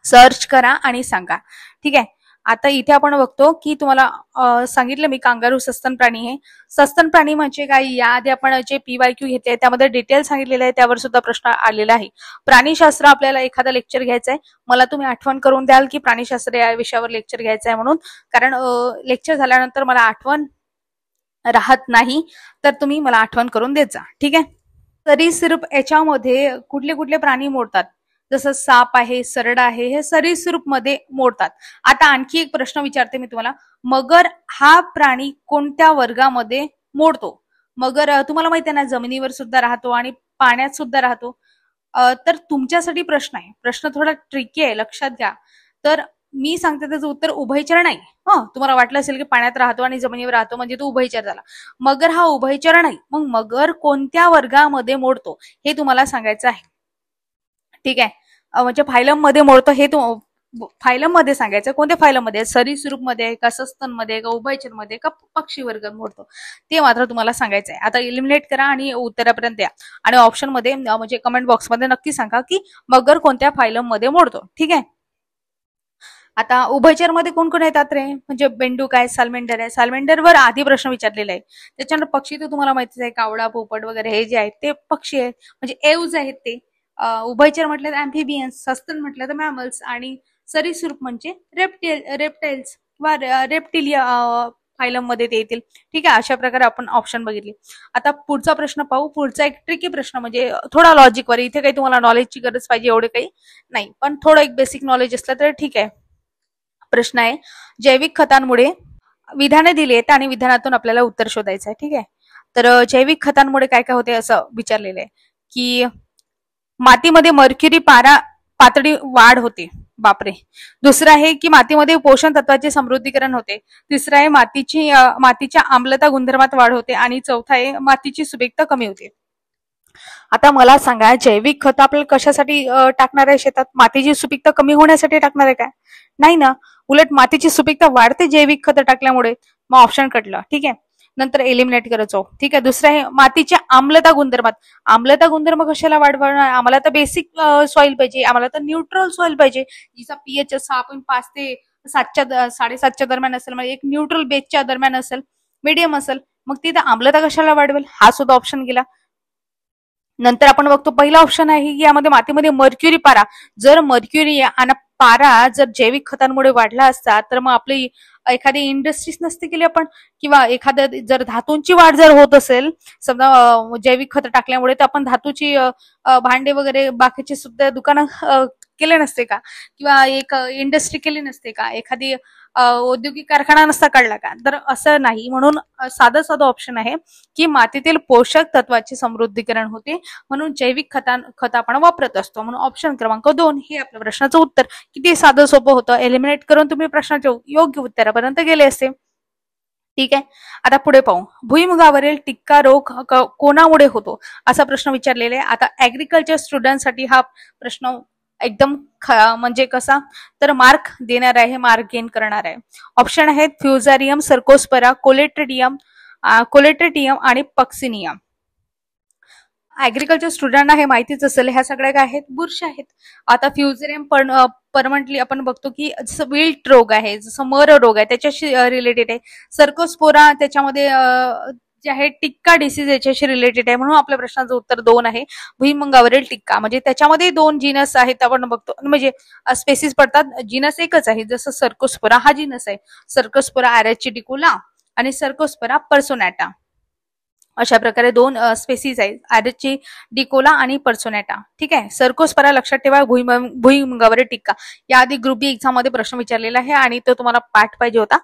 सर्च करा आणि सांगा. ठीक आहे, आता इथे आपण बघतो की तुम्हाला सांगितलं मी कांगारू सस्तन प्राणी आहे. सस्तन प्राणी म्हणजे काय? याआधी आपण जे PYQ घेतले त्यामध्ये डिटेल सांगितलेलं आहे, त्यावर सुद्धा प्रश्न आलेला आहे. प्राणीशास्त्र आपल्याला एखादा लेक्चर घ्यायचा आहे, मला तुम्ही आठवण करून द्याल की प्राणीशास्त्र या विषयावर लेक्चर घ्यायचं आहे म्हणून, कारण लेक्चर झाल्यानंतर मला आठवण राहत नाही, तर तुम्ही मला आठवण करून देत जा. ठीक आहे, सरीसृप याच्यामध्ये कुठले कुठले प्राणी मोडतात? जसं साप आहे, सरडा आहे, हे सरीसृप मध्ये मोडतात. आता आणखी एक प्रश्न विचारते मी तुम्हाला, मगर हा प्राणी कोणत्या वर्गामध्ये मोडतो? मगर तुम्हाला माहिती आहे ना, जमिनीवर सुद्धा राहतो आणि पाण्यात सुद्धा राहतो. तर तुमच्यासाठी प्रश्न आहे, प्रश्न थोडा ट्रिकी आहे, लक्षात घ्या. तर मी सांगते त्याचं उत्तर उभयचर नाही. तुम्हाला वाटलं असेल की पाण्यात राहतो आणि जमिनीवर राहतो म्हणजे तो उभयचर झाला. मगर हा उभयचर नाही. मग मगर कोणत्या वर्गामध्ये मोडतो हे तुम्हाला सांगायचं आहे. ठीक आहे, म्हणजे फायलम मध्ये मोडतो हे फायलम मध्ये सांगायचं. कोणत्या फायलम मध्ये? सरीसृप मध्ये आहे का, सस्तन मध्ये का, उभयचर मध्ये का, पक्षी वर्गात मोडतो ते मात्र तुम्हाला सांगायचं आहे. आता इलिमिनेट करा आणि उत्तरापर्यंत या आणि ऑप्शन मध्ये म्हणजे कमेंट बॉक्स मध्ये नक्की सांगा की मगर कोणत्या फायलम मध्ये मोडतो. ठीक आहे, आता उभयचर मध्ये कोण कोण येतात रे? म्हणजे बेंडूक आहे, सालमेंडर आहे. सालमेंडरवर आधी प्रश्न विचारलेला आहे. त्याच्यानंतर पक्षी तर तुम्हाला माहितीच आहे, कावळा, पोपट वगैरे हे जे आहेत ते पक्षी आहेत, म्हणजे एव्ज आहेत ते. उभयचर म्हटलं तर अँफिबियन्स, सस्तन म्हटलं तर मॅमल्स आणि सरीसृप म्हणजे रेप्टाइल्स किंवा रेप्टिलिया फायलम मध्ये ते येतील. ठीक आहे, अशा प्रकारे आपण ऑप्शन बघितले. आता पुढचा प्रश्न पाहू. पुढचा एक ट्रिकी प्रश्न, म्हणजे थोडा लॉजिकवर. इथे काही तुम्हाला नॉलेजची गरज पाहिजे एवढे काही नाही, पण थोडं एक बेसिक नॉलेज असलं तर ठीक आहे. प्रश्न आहे, जैविक खतांमुळे विधाने दिली आहेत आणि विधानातून आपल्याला उत्तर शोधायचं आहे. ठीक आहे, तर जैविक खतांमुळे काय काय होते असं विचारलेलं आहे की मातीमध्ये मर्क्युरी पातळी वाढ होते. बापरे. दुसरं आहे की मातीमध्ये पोषण तत्वाचे समृद्धीकरण होते. तिसरं आहे मातीच्या आम्लता गुणधर्मात वाढ होते आणि चौथा आहे मातीची सुपीकता कमी होते. आता मला सांगा, जैविक खत आपल्याला कशासाठी टाकणार आहे शेतात? मातीची सुपीकता कमी होण्यासाठी टाकणार आहे काय? नाही ना, उलट मातीची सुपीकता वाढते जैविक खत टाकल्यामुळे. मग ऑप्शन कटलं. ठीक आहे, नंतर एलिमिनेट करायचो. ठीक आहे, दुसरं आहे मातीच्या आम्लता गुणधर्मात. आम्लता गुणधर्म कशाला वाढवणार? आम्हाला तर बेसिक सॉइल पाहिजे, आम्हाला तर न्यूट्रल सॉइल पाहिजे, जिचा पीएच 6.5 ते 7.5च्या दरम्यान असेल, म्हणजे एक न्यूट्रल बेसच्या दरम्यान असेल, मीडियम असेल. मग तिथे आम्लता कशाला वाढवेल? हा सुद्धा ऑप्शन गेला. नंतर आपण बघतो पहिला ऑप्शन आहे की यामध्ये मातीमध्ये मर्क्युरी पारा. जर मर्क्युरी आणि पारा जर जैविक खतांमुळे वाढला असता तर मग आपली एखादी इंडस्ट्रीज नसते केली आपण, किंवा एखाद्या जर धातूंची वाढ जर होत असेल समजा जैविक खत टाकल्यामुळे, तर आपण धातूची भांडे वगैरे बाकीचे सुद्धा दुकानं केले नसते का, किंवा एक इंडस्ट्री केली नसते का, एखादी औद्योगिक कारखाना नसता काढला का? तर असं नाही. म्हणून साधं ऑप्शन आहे की मातीतील पोषक तत्वाचे समृद्धीकरण होते, म्हणून जैविक खत आपण वापरत असतो. म्हणून ऑप्शन क्रमांक 2 हे आपल्या प्रश्नाचं उत्तर. किती साधं सोपं होतं. एलिमिनेट करून तुम्ही प्रश्नाच्या योग्य उत्तरापर्यंत गेले असते. ठीक आहे, आता पुढे पाहू. भुईमुगावरील टिक्का रोग कोणामुळे होतो असा प्रश्न विचारलेला आहे. आता ऍग्रिकल्चर स्टुडंटसाठी हा प्रश्न एकदम म्हणजे कसा, तर मार्क देणार आहे, मार्क गेन करणार आहे. ऑप्शन आहेत फ्युझारियम, सर्कोस्परा, कोलेट्रेटियम आणि पक्सिनियम. ऍग्रिकल्चर स्टुडंटना हे माहितीच असेल, ह्या सगळ्या काय आहेत? बुरशी आहेत. आता फ्युझेरियम परमनंटली आपण बघतो की जसं विल्ट रोग आहे, जसं मर रोग आहे, त्याच्याशी रिलेटेड आहे. सर्कोस्पोरा त्याच्यामध्ये जे आहे टिक्का डिसीज याच्याशी रिलेटेड आहे. म्हणून आपल्या प्रश्नाचं उत्तर 2 आहे, भुईमुगावरील टिक्का. म्हणजे त्याच्यामध्ये 2 जीनस आहेत आपण बघतो, म्हणजे स्पेसिस पडतात, जीनस एकच आहे. जसं सर्कोस्पोरा हा जीनस आहे, सर्कोस्पोरा ऍरेचिडिकुला आणि सर्कोस्पोरा पर्सोनॅटा. अशा प्रकारे दोन स्पेसीज आहेत, आरची डिकोला आणि पर्सोनेटा. ठीक आहे. सर्कोस्परा लक्षात ठेवा, भुईमुगावर टिक्का. याआधी ग्रुप बी एक्झाम मध्ये प्रश्न विचारलेला आहे आणि तो तुम्हाला पाठ पाहिजे होता.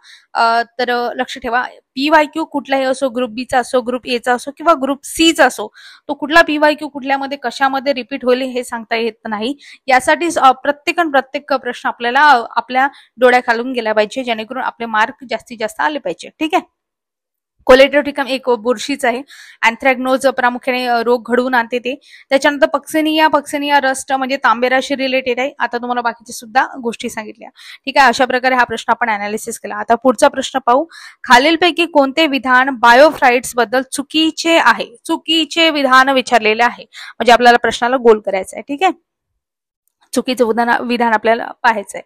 तर लक्ष ठेवा, PYQ कुठलाही असो, ग्रुप बीचा असो, ग्रुप एचा असो किंवा ग्रुप सीचा असो, तो कुठला PYQ कुठल्यामध्ये कशामध्ये रिपीट होईल हे सांगता येत नाही. यासाठी प्रत्येक प्रश्न आपल्याला आपल्या डोळ्याखालून गेला पाहिजे, जेणेकरून आपले मार्क जास्तीत जास्त आले पाहिजे. ठीक आहे. कोलेटोट्रिकम एक बुरशीच आहे. अँथ्रॅक्नोज प्रामुख्याने रोग घडवून आणते ते. त्याच्यानंतर पक्सेनिया रस्ट म्हणजे तांबेराशी रिलेटेड आहे. आता तुम्हाला बाकीच्या सुद्धा गोष्टी सांगितल्या. ठीक आहे. अशा प्रकारे हा प्रश्न आपण अनालिसिस केला. आता पुढचा प्रश्न पाहू. खालीलपैकी कोणते विधान बायोफ्राईट्स बद्दल चुकीचे आहे? चुकीचे विधान विचारलेले आहे, म्हणजे आपल्याला प्रश्नाला गोल करायचं आहे. ठीक आहे. चुकीचं विधान आपल्याला पाहायचंय.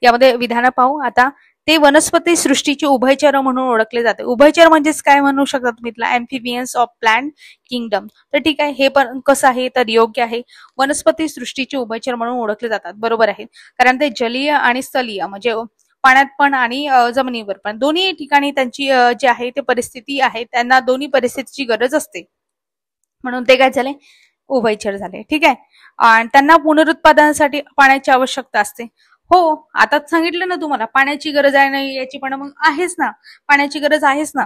यामध्ये विधानं पाहू. आता ते वनस्पती सृष्टीचे उभयचर म्हणून ओळखले जाते. उभयचर म्हणजेच काय म्हणू शकता तुम्ही? एम्फिबियन्स ऑफ प्लांट किंगडम. तर ठीक आहे, हे पण कसं आहे तर योग्य आहे. वनस्पती सृष्टीचे उभयचर म्हणून ओळखले जातात, बरोबर आहे. कारण ते जलीय आणि स्थलीय म्हणजे पाण्यात पण आणि जमिनीवर पण दोन्ही ठिकाणी त्यांची जी आहे ते परिस्थिती आहे, त्यांना दोन्ही परिस्थितीची गरज असते, म्हणून ते काय झाले? उभयचर झाले. ठीक आहे. आणि त्यांना पुनरुत्पादनासाठी पाण्याची आवश्यकता असते. हो, आता सांगितलं ना तुम्हाला, पाण्याची गरज आहे नाही याची, पण मग आहेच ना, पाण्याची गरज आहेच ना.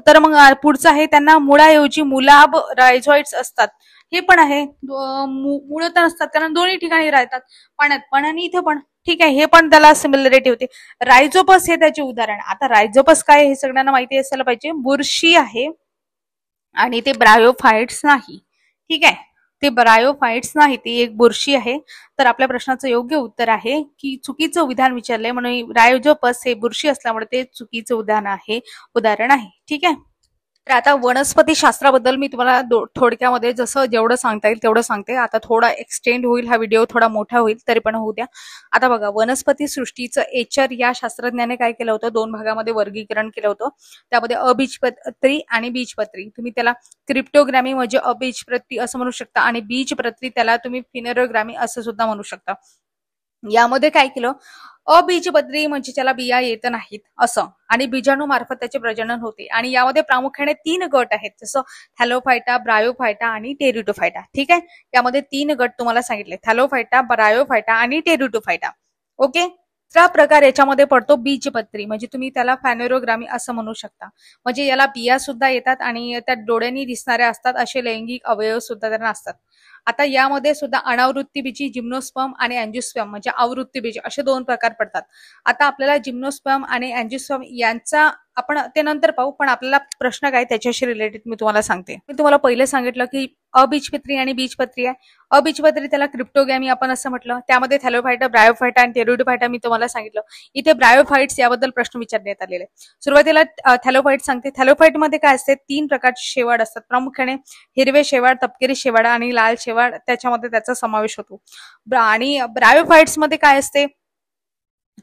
तर मग पुढचं आहे, त्यांना मुळाऐवजी मुलाब रायझॉइड्स असतात. हे पण आहे, मुळं तर नसतात, कारण दोन्ही ठिकाणी राहतात, पाण्यात पण आणि इथं पण. ठीक आहे. हे पण त्याला सिमिलरिटी होते. रायझोपस हे त्याचे उदाहरण. आता रायझोपस काय हे सगळ्यांना माहिती असायला पाहिजे. बुरशी आहे आणि ते ब्रायोफाइट्स नाही. ठीक आहे. ते ब्रायोफाइट्स नाही, ती एक बुरशी आहे. तर आपल्या प्रश्नाचं योग्य उत्तर आहे की चुकीचं विधान विचारलंय, म्हणून रायोजोपस हे बुरशी असल्यामुळे ते चुकीचं उदाहरण आहे. ठीक आहे. तर आता वनस्पती शास्त्राबद्दल मी तुम्हाला थोडक्यामध्ये जसं जेवढं सांगता येईल तेवढं सांगते. आता थोडा एक्सटेंड होईल हा व्हिडिओ, थोडा मोठा होईल, तरी पण होऊ द्या. आता बघा, वनस्पती सृष्टीचं एचर या शास्त्रज्ञाने काय केलं होतं? 2 भागामध्ये वर्गीकरण केलं होतं. त्यामध्ये अबीजपत्री आणि बीजपत्री. तुम्ही त्याला क्रिप्टोग्रामी म्हणजे अबीजपत्री असं म्हणू शकता आणि बीजपत्री त्याला तुम्ही फिनेरोग्रामी असं सुद्धा म्हणू शकता. यामध्ये काय केलं? अबीजपत्री म्हणजे त्याला बिया येत नाहीत असं, आणि बीजाणूमार्फत त्याचे प्रजनन होते. आणि यामध्ये प्रामुख्याने 3 गट आहेत, जसं थॅलोफायटा, ब्रायोफायटा आणि टेरिडोफायटा. ठीक आहे. यामध्ये 3 गट तुम्हाला सांगितले, थॅलोफायटा, ब्रायोफायटा आणि टेरिडोफायटा. ओके. तिसरा प्रकार याच्यामध्ये पडतो बीजपत्री, म्हणजे तुम्ही त्याला फॅनेरोग्रामी असं म्हणू शकता. म्हणजे याला बिया सुद्धा येतात आणि त्या डोळ्यांनी दिसणाऱ्या असतात, असे लैंगिक अवयव सुद्धा त्यांना असतात. आता यामध्ये सुद्धा अनावृत्ती बीजी, जिम्नोस्पर्म आणि अँजिओस्पर्म म्हणजे आवृत्ती बीज, असे 2 प्रकार पडतात. आता आपल्याला जिम्नोस्पर्म आणि अँजिओस्पर्म यांचा आपण ते नंतर पाहू, पण आपल्याला प्रश्न काय त्याच्याशी रिलेटेड मी तुम्हाला सांगते. मी तुम्हाला पहिले सांगितलं की अबीजपत्री आणि बीजपत्री आहे. अबीजपत्री त्याला क्रिप्टोगॅमी आपण असं म्हटलं. त्यामध्ये थॅलोफायटा, ब्रायोफायटा आणि टेरिडोफायटा मी तुम्हाला सांगितलं. इथे ब्रायोफाइट्स याबद्दल प्रश्न विचारण्यात आलेले. सुरुवातीला थॅलोफाइट सांगते. थॅलोफाइटमध्ये काय असते? 3 प्रकारचे शेवाळ असतात, प्रामुख्याने हिरवे शेवाळ, तपकिरी शेवाळ आणि लाल शेवाळ, त्याच्यामध्ये त्याचा समावेश होतो. आणि ब्रायोफाइट्समध्ये काय असते?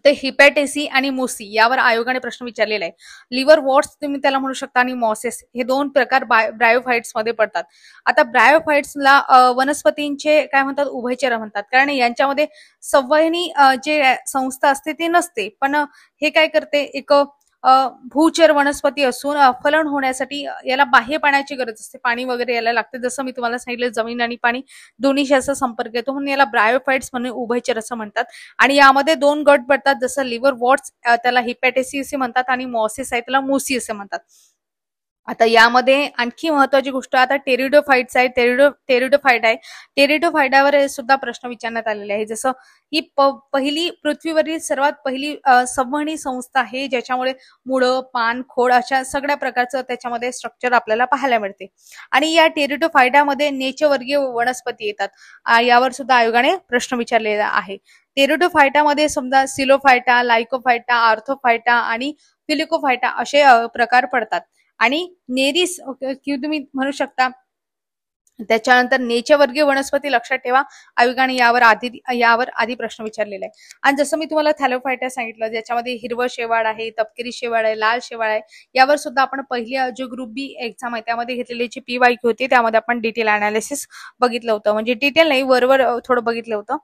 ते हिपॅटेसी आणि मोसी यावर आयोगाने प्रश्न विचारलेला आहे. लिव्हर वॉट्स तुम्ही त्याला म्हणू शकता आणि मॉसेस, हे 2 प्रकार ब्रायोफाइट्स मध्ये पडतात. आता ब्रायोफाइट्सला वनस्पतींचे काय म्हणतात? उभयचर म्हणतात, कारण यांच्यामध्ये संवहनी जे संस्था असते ते नसते, पण हे काय करते? एक भूचर वनस्पती असून फलन होण्यासाठी याला बाह्य पाण्याची गरज असते, पाणी वगैरे यायला लागते. जसं मी तुम्हाला सांगितलं, जमीन आणि पाणी दोन्हीशी असा संपर्क येतो, म्हणून याला ब्रायोफाइट्स म्हणून उभयचर असं म्हणतात. आणि यामध्ये 2 गट पडतात, जसं लिव्हर वॉट्स त्याला हिपॅटेसी असे म्हणतात आणि मॉसेस आहे त्याला मोसी असे म्हणतात. आता यामध्ये आणखी महत्वाची गोष्ट, आता टेरिडोफाइट्स आहे, टेरिडोफाइट आहे. टेरिडोफाइटावर सुद्धा प्रश्न विचारण्यात आलेले आहे. जसं ही पहिली पृथ्वीवरील सर्वात पहिली संवहनी संस्था आहे, ज्याच्यामुळे मुळं, पान, खोड अशा सगळ्या प्रकारचं त्याच्यामध्ये स्ट्रक्चर आपल्याला पाहायला मिळते. आणि या टेरिडोफाइटामध्ये नेचवर्गीय वनस्पती येतात. यावर सुद्धा आयोगाने प्रश्न विचारलेला आहे. टेरिडोफाइटामध्ये समजा सिलोफायटा, लायकोफायटा, आर्थोफायटा आणि फिलिकोफायटा असे प्रकार पडतात. आणि नेरिस तुम्ही म्हणू शकता. त्याच्यानंतर नेचवर्गीय वनस्पती लक्षात ठेवा, आयोगाने यावर आधी प्रश्न विचारलेला आहे. आणि जसं मी तुम्हाला थॅलोफायटा सांगितलं, ज्याच्यामध्ये हिरवं शेवाळ आहे, तपकिरी शेवाळ आहे, लाल शेवाळ आहे, यावर सुद्धा आपण पहिली जो ग्रुप बी एक्झाम आहे त्यामध्ये घेतलेली जी PYQ होती त्यामध्ये आपण डिटेल अनालिसिस बघितलं होतं. म्हणजे डिटेल नाही, वरवर थोडं बघितलं होतं.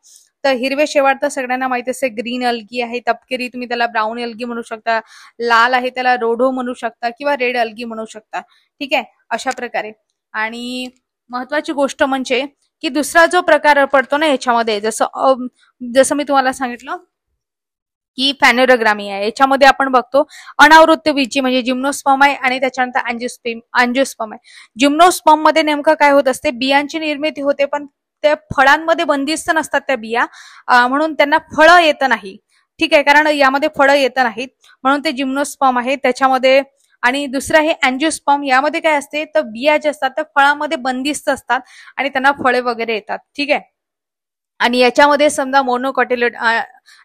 तर हिरवे शेवाळ तर सगळ्यांना माहिती असते, ग्रीन अल्गी आहे. तपकिरी तुम्ही त्याला ब्राऊन अल्गी म्हणू शकता. लाल आहे त्याला रोडो म्हणू शकता किंवा रेड अल्गी म्हणू शकता. ठीक आहे. अशा प्रकारे. आणि महत्वाची गोष्ट म्हणजे की दुसरा जो प्रकार पडतो ना याच्यामध्ये, जसं मी तुम्हाला सांगितलं की फॅनोरोग्रामी आहे, याच्यामध्ये आपण बघतो अनावृत्त बीजी म्हणजे जिम्नोस्पर्म आहे आणि त्याच्यानंतर अँजिओस्पर्म आहे. जिम्नोस्पर्म मध्ये नेमकं काय होत असते, बियांची निर्मिती होते पण त्या फळांमध्ये बंदिस्त नसतात त्या बिया, म्हणून त्यांना फळं येत नाही. ठीक आहे, कारण यामध्ये फळं येत नाहीत म्हणून ते जिम्नोस्पर्म आहे त्याच्यामध्ये. आणि दुसरं आहे अँजिओस्पर्म, यामध्ये काय असते तर बिया ज्या असतात त्या फळामध्ये बंदिस्त असतात आणि त्यांना फळे वगैरे येतात. ठीक आहे. आणि याच्यामध्ये समजा मोनोकॉटिलिड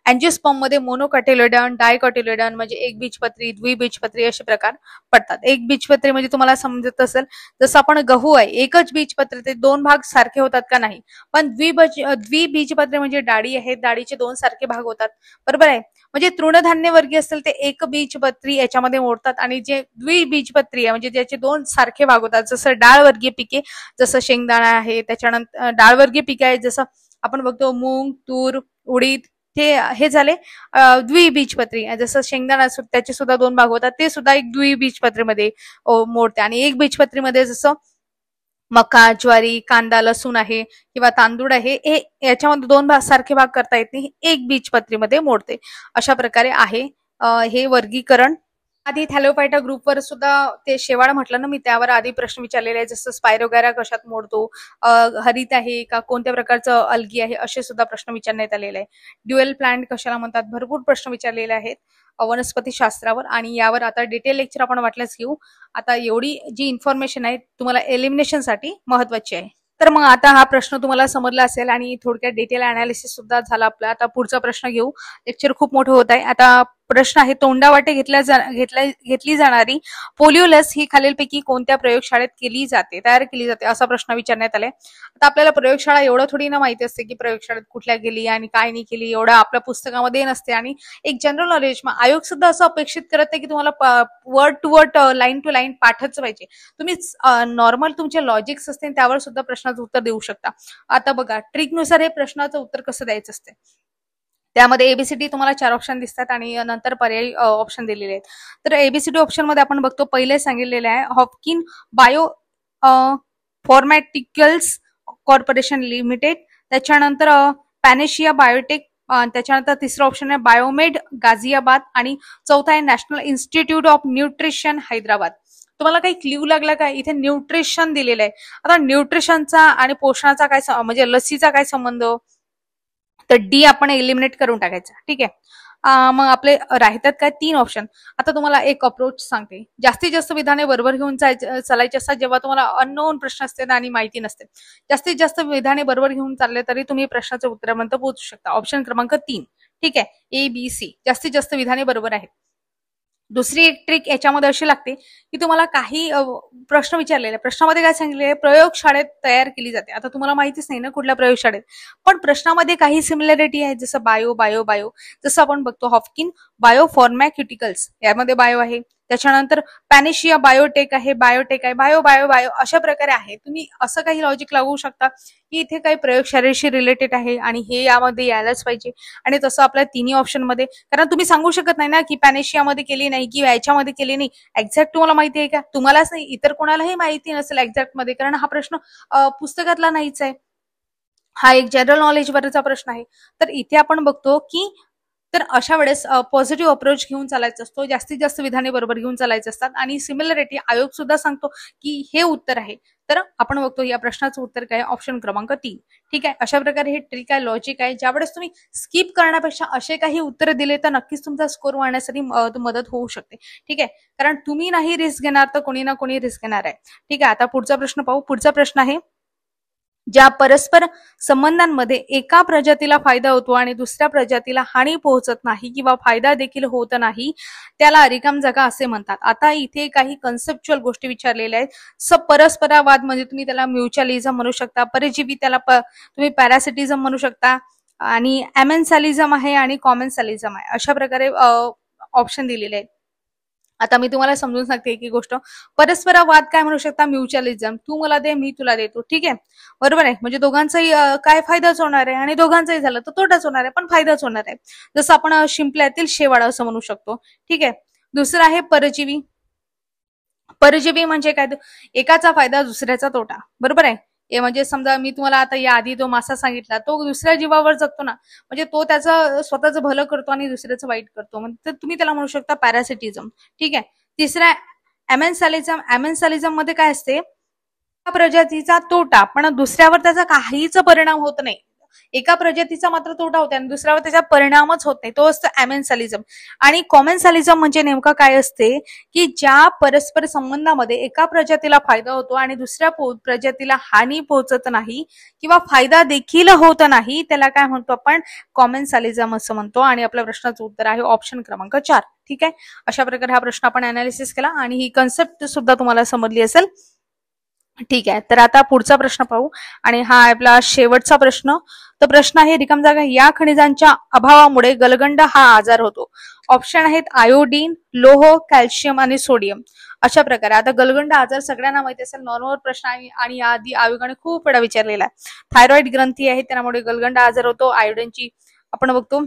अँजिओस्पर्म मध्ये मोनोकॉटिलिडन, डायकॉटिलिडन म्हणजे एक बीजपत्री, द्विबीजपत्री असे प्रकार पडतात. एक बीजपत्री म्हणजे तुम्हाला समजत असेल जसं आपण गहू आहे एकच बीजपत्री, ते दोन भाग सारखे होतात का नाही. पण द्विबीजपत्री म्हणजे डाळी आहे, डाळीचे दोन सारखे भाग होतात. बरोबर आहे. म्हणजे तृणधान्य वर्गीय असेल ते एक बीजपत्री याच्यामध्ये मोडतात आणि जे द्विबीजपत्री आहे म्हणजे ज्याचे दोन सारखे भाग होतात, जसं डाळ वर्गीय पिके जसं शेंगदाणा आहे, त्याच्यानंतर डाळ वर्गीय पिके आहे जसं आपण बघतो मूग, तूर, उडीद, ते हे झाले द्विबीजपत्री. जसं शेंगदाणा त्याचे सुद्धा दोन भाग होतात, ते सुद्धा एक द्विबीजपत्रीमध्ये मोडते. आणि एक बीजपत्रीमध्ये जसं मका, ज्वारी, कांदा, लसूण आहे किंवा तांदूळ आहे, हे याच्यामध्ये दोन भाग सारखे भाग करता येत नाही, एक बीजपत्रीमध्ये मोडते. अशा प्रकारे आहे हे वर्गीकरण. आधी थॅलोफायटा ग्रुपवर सुद्धा ते शेवाळ म्हटलं ना मी, त्यावर आधी प्रश्न विचारलेले आहे, जसं स्पायरोगॅरा कशात मोडतो, हरित आहे का, कोणत्या प्रकारचं अल्गी आहे, असे सुद्धा प्रश्न विचारण्यात आलेले आहे. ड्युएल प्लांट कशाला म्हणतात, भरपूर प्रश्न विचारलेले आहेत वनस्पती शास्त्रावर. आणि यावर आता डिटेल लेक्चर आपण वाटल्यास घेऊ. आता एवढी जी इन्फॉर्मेशन आहे तुम्हाला एलिमिनेशन साठी महत्वाची आहे. तर मग आता हा प्रश्न तुम्हाला समजला असेल आणि थोडक्यात डिटेल अनालिसिस सुद्धा झाला आपला. आता पुढचा प्रश्न घेऊ, लेक्चर खूप मोठं होत आहे. आता प्रश्न आहे, तोंडावाटे घेतली जाणारी पोलिओ लस ही खालीलपैकी कोणत्या प्रयोगशाळेत तयार केली जाते, असा प्रश्न विचारण्यात आलाय. आता आपल्याला प्रयोगशाळा एवढं थोडी ना माहिती असते की प्रयोगशाळेत कुठल्या गेली आणि काय नाही केली, एवढं आपल्या पुस्तकामध्ये नसते. आणि एक जनरल नॉलेज आयोग सुद्धा असं अपेक्षित करत आहे की तुम्हाला word to word, line to line पाठच पाहिजे. तुम्ही नॉर्मल तुमचे लॉजिक्स असते त्यावर सुद्धा प्रश्नाचं उत्तर देऊ शकता. आता बघा ट्रिकनुसार हे प्रश्नाचं उत्तर कसं द्यायचं असते. त्यामध्ये एबीसीडी तुम्हाला 4 ऑप्शन दिसतात आणि नंतर पर्यायी ऑप्शन दिलेले आहेत. तर एबीसीडी ऑप्शन मध्ये आपण बघतो पहिले सांगितलेले आहे हॉपकिन बायो फॉर्मॅटिकल्स कॉर्पोरेशन लिमिटेड, त्याच्यानंतर पॅनेशिया बायोटेक, त्याच्यानंतर तिसरा ऑप्शन आहे बायोमेड गाझियाबाद आणि चौथा आहे national institute of nutrition Hyderabad. तुम्हाला काही क्ल्यू लागला काय, इथे न्यूट्रिशन दिलेलं आहे. आता न्यूट्रिशनचा आणि पोषणाचा काय म्हणजे लसीचा काय संबंध, तर डी आपण एलिमिनेट करून टाकायचं. ठीक आहे. मग आपले राहतात काय 3 ऑप्शन. आता तुम्हाला एक अप्रोच सांगते, जास्तीत जास्त विधाने बरोबर घेऊन चालायचे असतात जेव्हा तुम्हाला अननोन प्रश्न असते आणि माहिती नसते. जास्तीत जास्त विधाने बरोबर घेऊन चालले तरी तुम्ही प्रश्नाच्या उत्तरापर्यंत पोहोचू शकता. ऑप्शन क्रमांक 3. ठीक आहे, ABC जास्तीत जास्त विधाने बरोबर आहेत. दुसरी एक ट्रिक याच्यामध्ये अशी लागते की तुम्हाला काही प्रश्न विचारलेले, प्रश्नामध्ये काय सांगितले, प्रयोगशाळेत तयार केली जाते. आता तुम्हाला माहितीच नाही ना कुठल्या प्रयोगशाळेत, पण प्रश्नामध्ये काही सिमिलॅरिटी आहे, जसं बायो, जसं आपण बघतो हॉपकिन बायो फॉर्मॅक्युटिकल्स, यामध्ये बायो आहे. त्याच्यानंतर पॅनेशिया बायोटेक आहे, बायो अशा प्रकारे आहे. तुम्ही असं काही लॉजिक लागू शकता की इथे काही प्रयोगशाळेशी रिलेटेड आहे आणि हे यामध्ये यायलाच पाहिजे. आणि तसं आपल्या तिन्ही ऑप्शन मध्ये, कारण तुम्ही सांगू शकत नाही ना की पॅनेशियामध्ये केली नाही किंवा याच्यामध्ये केली नाही. एक्झॅक्ट तुम्हाला माहिती आहे का, तुम्हालाच नाही इतर कोणालाही माहिती नसेल एक्झॅक्ट मध्ये, कारण हा प्रश्न पुस्तकातला नाहीच आहे, हा एक जनरल नॉलेज वरचा प्रश्न आहे. तर इथे आपण बघतो की तर अशा वेळेस पॉझिटिव्ह अप्रोच घेऊन चालायचा असतो, जास्तीत जास्त विधाने बरोबर घेऊन चालायचे असतात. आणि सिमिलरिटी आयोग सुद्धा सांगतो की हे उत्तर आहे. तर आपण बघतो या प्रश्नाचं उत्तर काय, ऑप्शन क्रमांक 3. ठीक आहे. अशा प्रकारे हे ट्रिक आहे, लॉजिक आहे. ज्यावेळेस तुम्ही स्किप करण्यापेक्षा असे काही उत्तर दिले तर नक्कीच तुमचा स्कोर वाढण्यासाठी मदत होऊ शकते. ठीक आहे, कारण तुम्ही नाही रिस्क घेणार तर कोणी ना कोणी रिस्क घेणार आहे. ठीक आहे. आता पुढचा प्रश्न पाहू. पुढचा प्रश्न आहे, ज्या परस्पर संबंधांमध्ये एका प्रजातीला फायदा होतो आणि दुसऱ्या प्रजातीला हानी पोहोचत नाही किंवा फायदा देखील होत नाही, त्याला रिकाम जागा असे म्हणतात. आता इथे काही कन्सेप्च्युअल गोष्टी विचारलेल्या आहेत. परस्परावाद म्हणजे तुम्ही त्याला म्युच्युअलिझम म्हणू शकता, परजीवी त्याला तुम्ही पॅरासिटिझम म्हणू शकता, आणि ॲमेन्सॅलिझम आहे आणि कॉमेन्सॅलिझम आहे. अशा प्रकारे ऑप्शन दिलेले आहेत. आता मी तुम्हाला समजून सांगते की गोष्ट, परस्परवाद काय म्हणू शकता, म्युच्युअलिझम, तू मला दे मी तुला देतो. ठीक आहे, बरोबर आहे. म्हणजे दोघांचाही काय फायदाच होणार आहे आणि दोघांचाही झालं तर तोटाच होणार आहे, पण फायदाच होणार आहे. जसं आपण शिंपल्यातील शेवाळ असं म्हणू शकतो. ठीक आहे. दुसरं आहे परजीवी, परजीवी म्हणजे काय, एकाचा फायदा दुसऱ्याचा तोटा, बरोबर आहे. हे म्हणजे समजा मी तुम्हाला आता या आधी तो मासा सांगितला, तो दुसऱ्या जीवावर जगतो ना, म्हणजे तो त्याचं स्वतःचं भलं करतो आणि दुसऱ्याचं वाईट करतो, म्हणजे तुम्ही त्याला म्हणू शकता पॅरासिटिझम. ठीक आहे. तिसरा एमेन्सॅलिझम. एमेन्सॅलिझम मध्ये काय असते, एका प्रजातीचा तोटा पण दुसऱ्यावर त्याचा काहीच परिणाम होत नाही. एका प्रजातीचा मात्र तोटा होतो आणि दुसऱ्यावर त्याचा परिणामच होत नाही, तो असतो एमेन्सॅलिझम. आणि कॉमेन्सॅलिझम म्हणजे नेमकं काय असते, की ज्या परस्पर संबंधामध्ये एका प्रजातीला फायदा होतो आणि दुसऱ्या प्रजातीला हानी पोहोचत नाही किंवा फायदा देखील होत नाही, त्याला काय म्हणतो आपण, कॉमेन्सॅलिझम असं म्हणतो. आणि आपल्या प्रश्नाचं उत्तर आहे ऑप्शन क्रमांक 4. ठीक आहे. अशा प्रकारे हा प्रश्न आपण अनालिसिस केला आणि ही कन्सेप्ट सुद्धा तुम्हाला समजली असेल. ठीक आहे. तर आता पुढचा प्रश्न पाहू आणि हा आपला शेवटचा प्रश्न. तर प्रश्न आहे, रिकाम जागा, या खनिजांच्या अभावामुळे गलगंड हा आजार होतो. ऑप्शन आहेत आयोडीन, लोह, कॅल्शियम आणि सोडियम. अशा प्रकारे आता गलगंड आजार सगळ्यांना माहिती असेल, नॉर्मल प्रश्न आहे आणि याआधी आयोगाने खूप वेळा विचारलेला आहे. थायरॉइड ग्रंथी आहे, त्यामुळे गलगंड आजार होतो. आयोडीनची आपण बघतो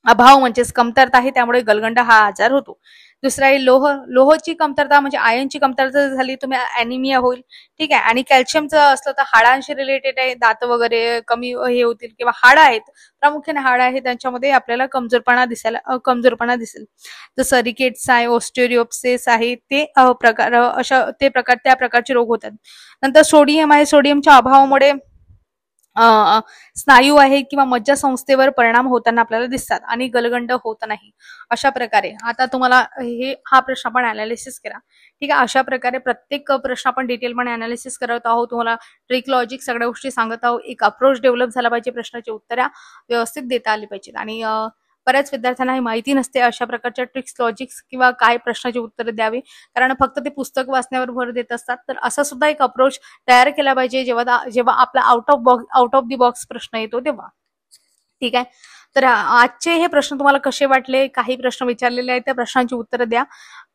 अभाव म्हणजेच कमतरता आहे, त्यामुळे गलगंड हा आजार होतो. दुसरा आहे लोह. लोहची कमतरता म्हणजे आयनची कमतरता झाली तुम्ही अॅनिमिया होईल. ठीक आहे. आणि कॅल्शियमचं असलं तर हाडांशी रिलेटेड आहे, दात वगैरे कमी हे होतील किंवा हाडं आहेत, प्रामुख्याने हाडं आहेत, त्यांच्यामध्ये आपल्याला कमजोरपणा दिसेल. जसं रिकेट्स आहे, ऑस्टिओपोरोसिस आहे, ते प्रकार त्या प्रकारचे रोग होतात. नंतर सोडियम आहे. सोडियमच्या अभावामुळे स्नायू आहे किंवा मज्जासंस्थेवर परिणाम होताना आपल्याला दिसतात आणि गलगंड होत नाही. अशा प्रकारे आता तुम्हाला हा प्रश्न आपण अनालिसिस करा. ठीक आहे. अशा प्रकारे प्रत्येक प्रश्न आपण डिटेलमध्ये अनालिसिस करत आहोत. तुम्हाला ट्रिक लॉजिक सगळ्या गोष्टी सांगत आहोत. एक अप्रोच डेव्हलप झाला पाहिजे, प्रश्नाची उत्तरं व्यवस्थित देता आली पाहिजेत. आणि बऱ्याच विद्यार्थ्यांना हे माहिती नसते अशा प्रकारच्या ट्रिक्स लॉजिक्स किंवा काय प्रश्नाची उत्तरे द्यावी, कारण फक्त ते पुस्तक वाचण्यावर भर देत असतात. तर असा सुद्धा एक अप्रोच तयार केला पाहिजे जेव्हा आपला आउट ऑफ दी बॉक्स प्रश्न येतो तेव्हा. ठीक आहे. तर आजचे हे प्रश्न तुम्हाला कसे वाटले, काही प्रश्न विचारलेले आहेत त्या प्रश्नांची उत्तरं द्या.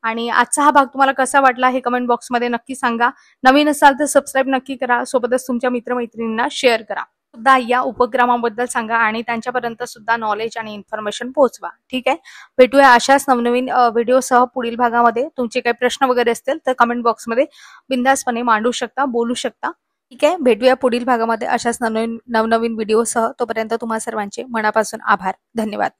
आणि आजचा हा भाग तुम्हाला कसा वाटला हे कमेंट बॉक्समध्ये नक्की सांगा. नवीन असाल तर सबस्क्राईब नक्की करा, सोबतच तुमच्या मित्रमैत्रिणींना शेअर करा. सुद्धा या उपक्रमाबद्दल सांगा आणि त्यांच्यापर्यंत सुद्धा नॉलेज आणि इन्फॉर्मेशन पोहोचवा. ठीक आहे. भेटूया अशाच नवनवीन व्हिडिओसह पुढील भागामध्ये. तुमचे काही प्रश्न वगैरे असतील तर कमेंट बॉक्समध्ये बिंदासपणे मांडू शकता, बोलू शकता. ठीक आहे. भेटूया पुढील भागामध्ये अशाच नवनवीन व्हिडिओसह. तोपर्यंत तुम्हा सर्वांचे मनापासून आभार. धन्यवाद.